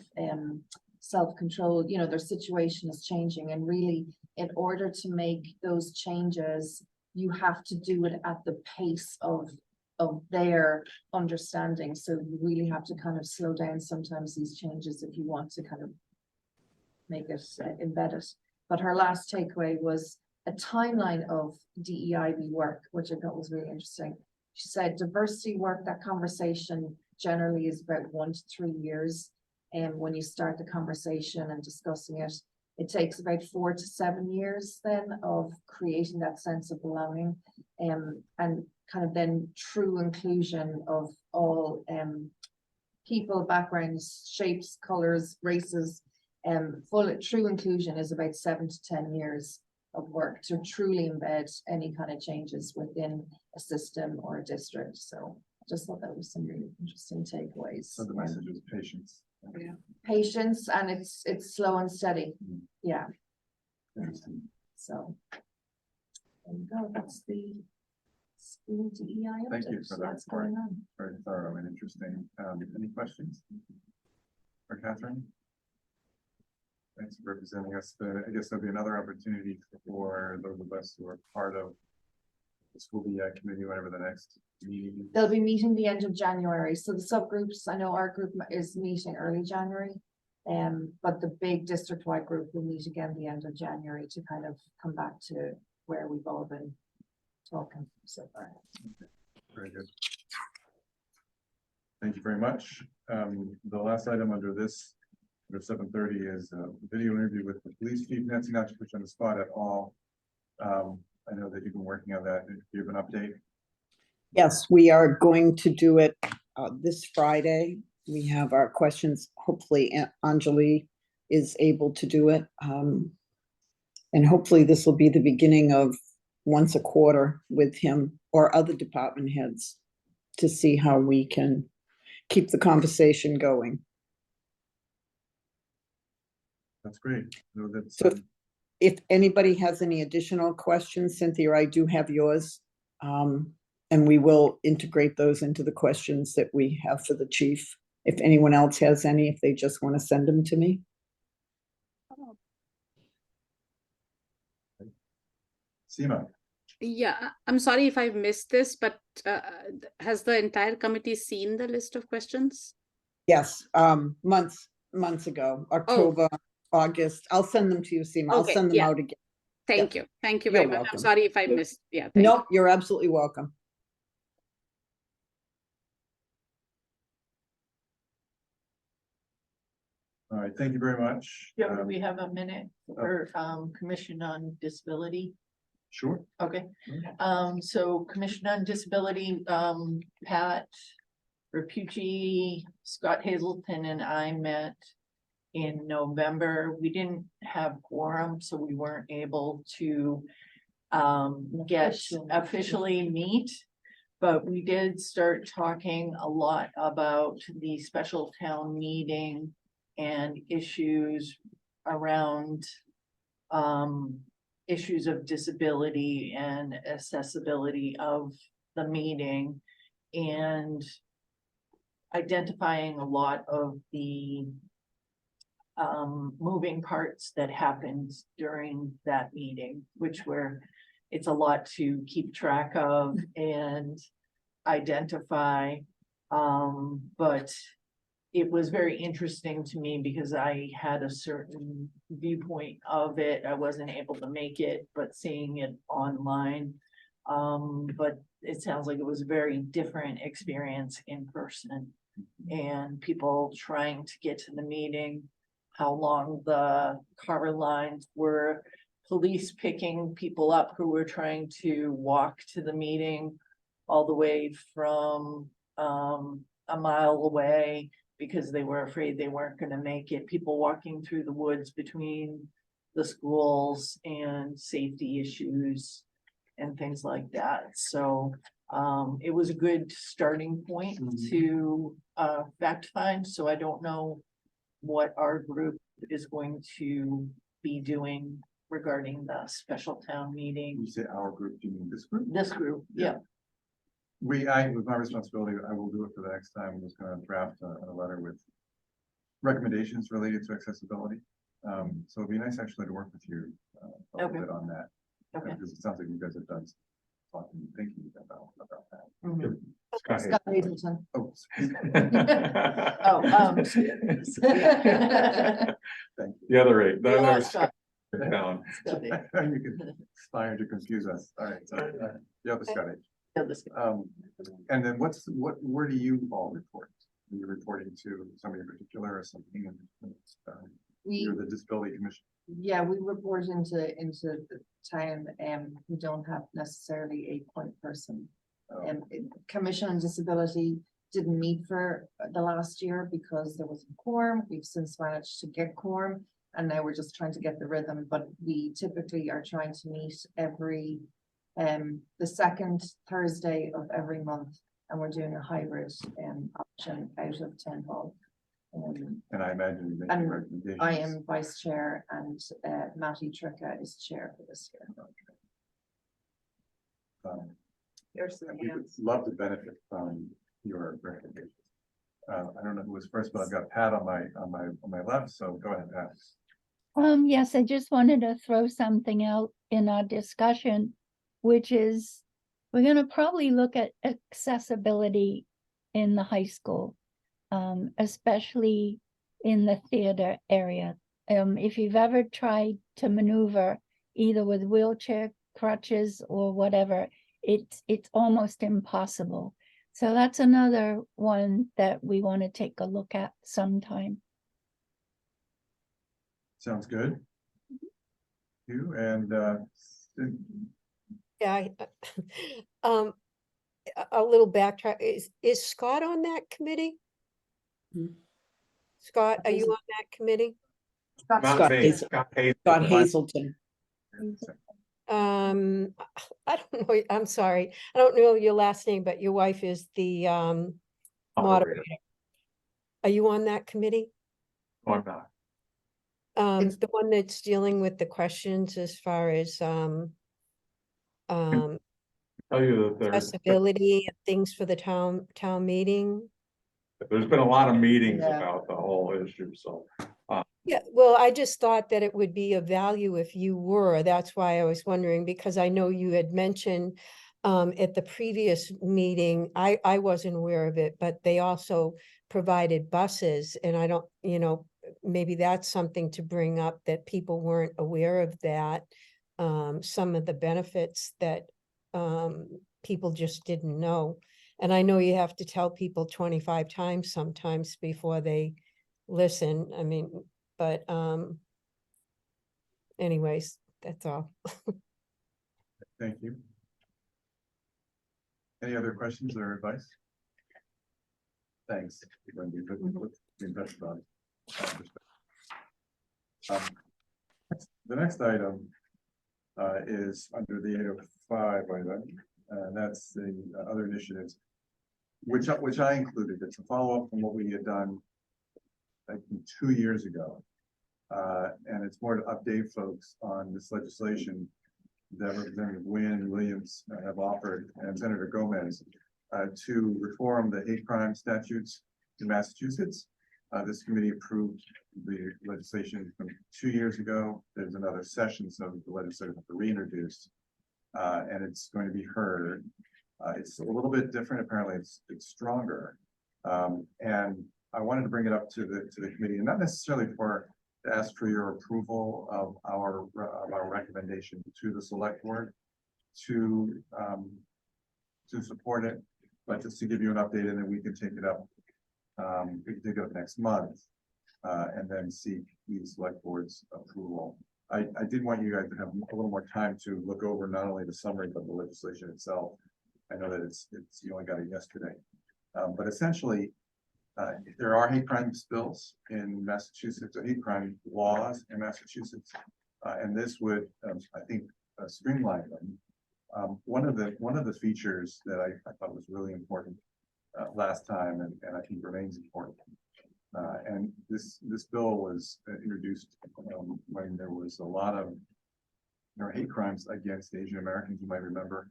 self-control. You know, their situation is changing, and really in order to make those changes, you have to do it at the pace of their understanding. So you really have to kind of slow down sometimes these changes if you want to kind of make it embedded. But her last takeaway was a timeline of DEIB work, which I thought was really interesting. She said diversity work, that conversation generally is about 1 to 3 years. And when you start the conversation and discussing it, it takes about 4 to 7 years then of creating that sense of belonging, and kind of then true inclusion of all people, backgrounds, shapes, colors, races. True inclusion is about 7 to 10 years of work to truly embed any kind of changes within a system or a district. So I just thought that was some really interesting takeaways. So the message is patience. Yeah. Patience, and it's slow and steady. Yeah. Interesting. So there you go. That's the school DEI update. Thank you for that That's going on. Very thorough and interesting. Any questions for Catherine? Thanks for representing us. I guess there'll be another opportunity for those of us who are part of the school DEI committee, whenever the next meeting. They'll be meeting the end of January, so the subgroups, I know our group is meeting early January. But the big district-wide group will meet again the end of January to kind of come back to where we've all been talking so far. Very good. Thank you very much. The last item under this, under 7:30, is a video interview with the police chief. Nancy, not to put you on the spot at all. I know that you've been working on that. Do you have an update? Yes, we are going to do it this Friday. We have our questions. Hopefully Anjali is able to do it. And hopefully this will be the beginning of once a quarter with him or other department heads to see how we can keep the conversation going. That's great. No, that's, So if anybody has any additional questions, Cynthia, I do have yours. And we will integrate those into the questions that we have for the chief. If anyone else has any, if they just want to send them to me. Seema. Yeah, I'm sorry if I've missed this, but has the entire committee seen the list of questions? Yes, months ago, October, August. I'll send them to you, Seema. I'll Okay, send them yeah. out again. Thank Yeah. you. Thank you You're very much. I'm welcome. sorry if I missed. Yeah. Thank Nope, you're absolutely welcome. All right, thank you very much. Yeah, do we have a minute for Commission on Disability? Sure. Okay, so Commission on Disability, Pat Rapucci, Scott Hazelton and I met in November. We didn't have quorum, so we weren't able to get officially meet. But we did start talking a lot about the special town meeting and issues around issues of disability and accessibility of the meeting, and identifying a lot of the moving parts that happened during that meeting, which were, it's a lot to keep track of and identify. But it was very interesting to me because I had a certain viewpoint of it. I wasn't able to make it, but seeing it online. But it sounds like it was a very different experience in person, and people trying to get to the meeting, how long the car lines were, police picking people up who were trying to walk to the meeting all the way from a mile away because they were afraid they weren't going to make it, people walking through the woods between the schools, and safety issues and things like that. So it was a good starting point to fact find. So I don't know what our group is going to be doing regarding the special town meeting. You say our group, do you mean this group? This group, yeah. With my responsibility, I will do it for the next time. I'm just gonna draft a letter with recommendations related to accessibility. So it'd be nice actually to work with you a little Okay. bit on that. Okay. Because it sounds like you guys have done some talking, thinking about that. Mhm. Scott Scott Hazelton. Oh. Oh, Thank you. The other eight, We that lost was Scott. down. Scott. You could aspire to confuse us. All right, sorry. The other Scott. Yeah, this guy. And then where do you all report? Are you reporting to somebody in particular or something? You're the disability commission. Yeah, we report into the town, we don't have necessarily a point person. Commission on Disability didn't meet for the last year because there was a quorum. We've since managed to get quorum, and now we're just trying to get the rhythm, but we typically are trying to meet every the second Thursday of every month, and we're doing a hybrid option out of town hall. And I imagine you make And recommendations. I am vice chair, and Matty Tricka is chair for this year. There's some We would hands. love to benefit from your recommendations. I don't know who was first, but I've got Pat on my left, so go ahead, Pat. Yes, I just wanted to throw something out in our discussion, which is we're gonna probably look at accessibility in the high school, especially in the theater area. If you've ever tried to maneuver either with wheelchair crutches or whatever, it's almost impossible. So that's another one that we want to take a look at sometime. Sounds good. You and, Yeah, um, a little backtrack, is Scott on that committee? Scott, are you on that committee? Not Scott me, Hazel- Scott Hazel. Scott Hazelton. I don't know, I'm sorry, I don't know your last name, but your wife is the moderator. Are you on that committee? No, I'm not. The one that's dealing with the questions as far as Tell you that accessibility and things for the town meeting? there's been a lot of meetings Yeah. about the whole issue, so. Yeah, well, I just thought that it would be of value if you were. That's why I was wondering, because I know you had mentioned at the previous meeting, I wasn't aware of it, but they also provided buses, and I don't, maybe that's something to bring up, that people weren't aware of that. Some of the benefits that people just didn't know. And I know you have to tell people 25 times sometimes before they listen. I mean, but anyways, that's all. thank you. Any other questions or advice? Thanks. Wendy, but let's be in touch about it. The next item is under the 805 item, and that's the other initiatives, which I included. It's a follow-up from what we had done, I think, 2 years ago. And it's more to update folks on this legislation that Representative Wynn and Williams have offered, and Senator Gomez, to reform the hate crime statutes in Massachusetts. This committee approved the legislation from 2 years ago. There's another session, so the legislature has to reintroduce, and it's going to be heard. It's a little bit different. Apparently, it's stronger, and I wanted to bring it up to the committee, and not necessarily to ask for your approval of our recommendation to the select board to support it, but just to give you an update, and then we can take it up. We can take it up next month, and then seek the select board's approval. I did want you guys to have a little more time to look over not only the summary, but the legislation itself. I know that you only got it yesterday, but essentially, there are hate crime bills in Massachusetts, or hate crime laws in Massachusetts, and this would, I think, streamline them. One of the features that I thought was really important last time, and I think remains important, and this bill was introduced when there was a lot of hate crimes against Asian Americans, you might remember,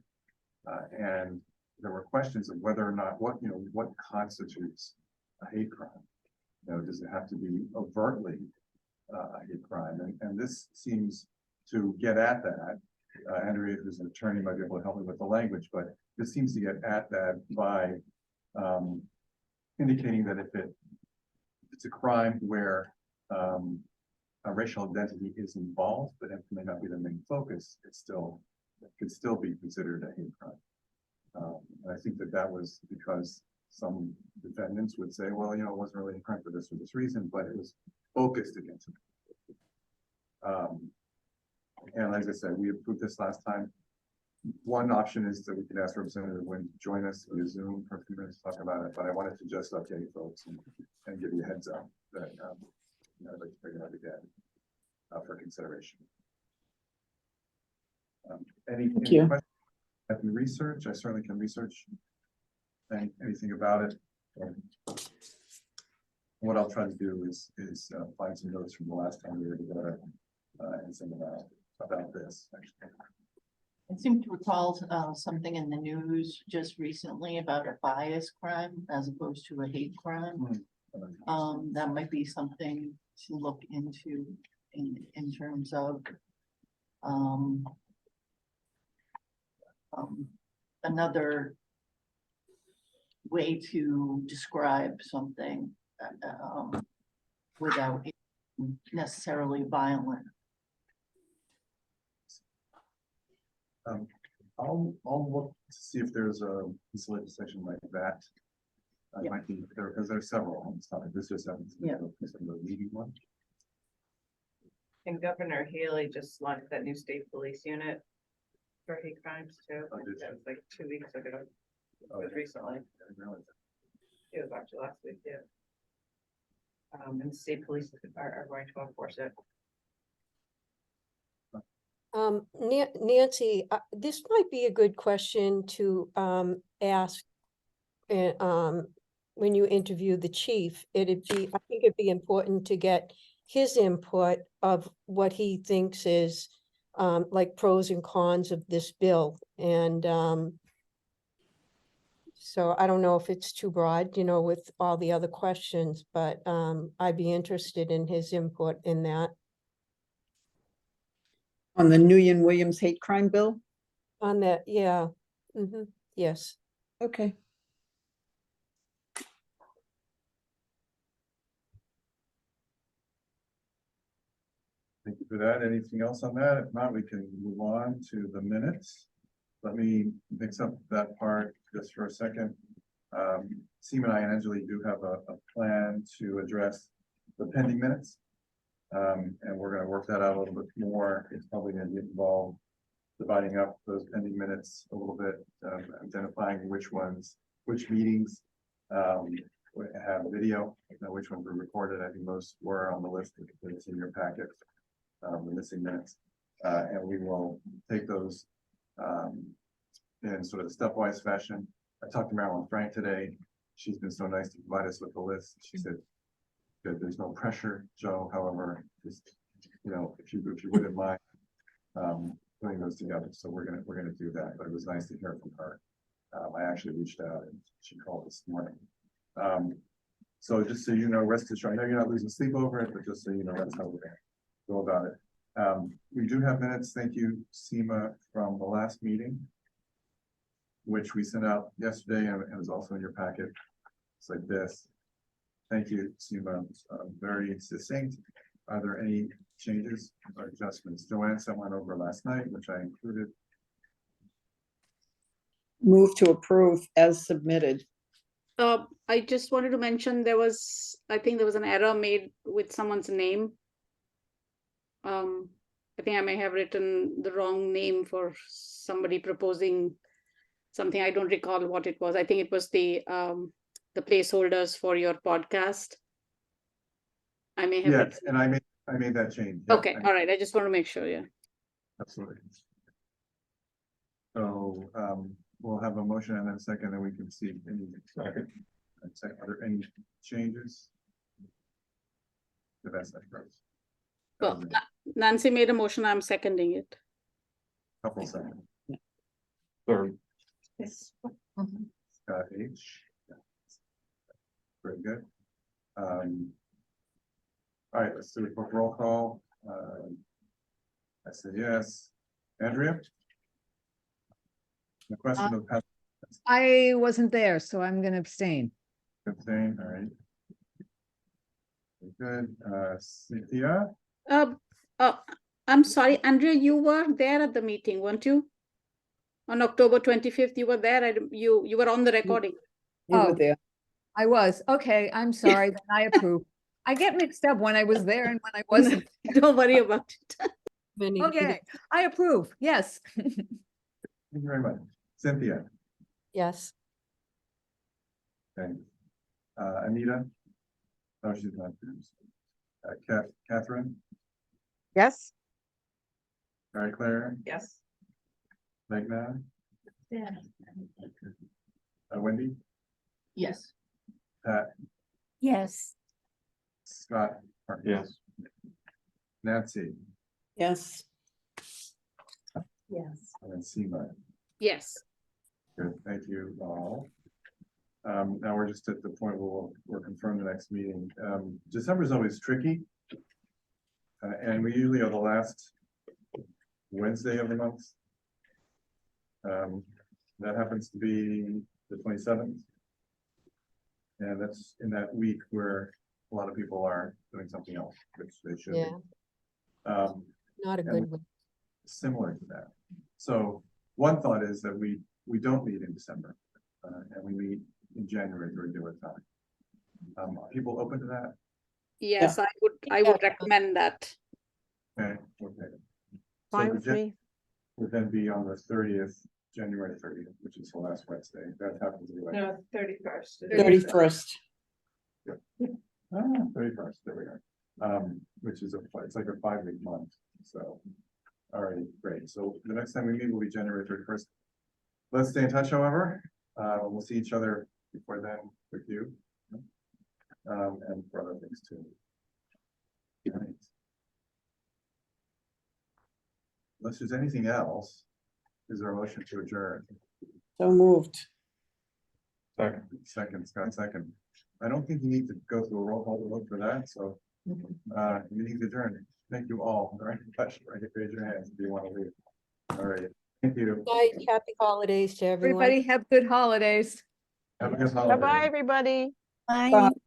and there were questions of whether or not what constitutes a hate crime. Does it have to be overtly a hate crime? And this seems to get at that. Andrea, who's an attorney, might be able to help me with the language, but this seems to get at that by indicating that if it's a crime where a racial identity is involved, but it may not be the main focus, it could still be considered a hate crime. And I think that was because some defendants would say, well, it wasn't really a crime for this or this reason, but it was focused against them. And as I said, we approved this last time. One option is that we could ask Representative Wynn to join us via Zoom for a few minutes to talk about it, but I wanted to just update folks and give you a heads up that I'd like to figure out again for consideration. Any questions? I can research. I certainly can research anything about it. What I'll try to do is find some notes from the last time we were together and send them out about this. Actually. I seem to recall something in the news just recently about a bias crime as opposed to a hate crime. That might be something to look into in terms of another way to describe something without it necessarily violent. I'll look to see if there's a piece of legislation like that. I Yeah. might be there, because there's several on this topic. This just happens to be Yeah. the leading one. And Governor Haley just launched that new state police unit for hate crimes too. Oh, did she? That was like 2 weeks ago. Oh, It was recently. I didn't realize that. It was actually last week, yeah. And state police are going to enforce it. Nancy, this might be a good question to ask when you interview the chief. I think it'd be important to get his input of what he thinks is like pros and cons of this bill. And so I don't know if it's too broad, with all the other questions, but I'd be interested in his input in that. On the Nguyen Williams hate crime bill? On that, yeah. Yes. Okay. Thank you for that. Anything else on that? If not, we can move on to the minutes. Let me mix up that part just for a second. Seema and I and Anjali do have a plan to address the pending minutes. And we're gonna work that out a little bit more. It's probably gonna involve dividing up those pending minutes a little bit, identifying which meetings have video, which ones were recorded. I think most were on the list that's in your packet, the missing minutes. And we will take those in sort of a stepwise fashion. I talked to Marilyn Frank today. She's been so nice to provide us with the list. She said, good, there's no pressure, Joe. However, just, if you wouldn't mind putting those together. So we're gonna do that. But it was nice to hear from her. I actually reached out and she called this morning. So just so you know, rest assured, I know you're not losing sleep over it, but just so you know, that's how we're gonna go about it. We do have minutes. Thank you, Seema, from the last meeting, which we sent out yesterday and it was also in your packet. It's like this. Thank you, Seema. Very succinct. Are there any changes or adjustments? Joanne sent one over last night, which I included. Move to approve as submitted. I just wanted to mention I think there was an error made with someone's name. I think I may have written the wrong name for somebody proposing something. I don't recall what it was. I think it was the placeholders for your podcast. I may have. Yes, and I made that change. Yeah, Okay, all right. I just want to make sure, yeah. Absolutely. So we'll have a motion and then a second, and we can see any second. Are there any changes? The best first. Well, Nancy made a motion. I'm seconding it. Couple seconds. Third. Scott H. Very good. All right, let's do a quick roll call. I said yes. Andrea? The question of how I wasn't there, so I'm gonna abstain. abstain, all right. Very good. Cynthia? I'm sorry, Andrea, you were there at the meeting, weren't you? On October 25th, you were there. You were on the recording. You were Oh. there. I was, okay, I'm sorry, then I approve. I get mixed up when I was there and when I wasn't. Don't worry about it. Okay, I approve, yes. Thank you very much. Cynthia? Yes. Okay. Anita? Oh, she's not. Catherine? Yes, Mary Claire? Yes. Megna? Yeah. Wendy? Yes. Pat? Yes, Scott? Yes. Nancy? Yes. Yes. And then Seema. Yes. Good, thank you all. Now we're just at the point where we'll confirm the next meeting. December is always tricky. And we usually are the last Wednesday of the month. That happens to be the 27th. And that's in that week where a lot of people are doing something else, which they should be. Yeah. Not a and good one. Similar to that. So one thought is that we don't meet in December, and we meet in January at a regular time. Are people open to that? Yes, I would recommend that. Okay, okay. Fine So with me. would then be on the 30th, January 30th, which is the last Wednesday. That happens to be like, No, 31st. 31st. 31st, there we go. Which is it's like a 5-week month, so. All right, great. So the next time we meet will be January 31st. Let's stay in touch, however. We'll see each other before then with you. And for other things too. All right. Unless there's anything else, is there a motion to adjourn? So moved. Second, Scott, second. I don't think you need to go through a roll call to vote for that, so. Meeting's adjourned. Thank you all. All right, raise your hands if you want to leave. All right, thank you. Bye, happy holidays to everyone. Everybody have good holidays. Have a good holiday. Bye-bye, everybody. Bye.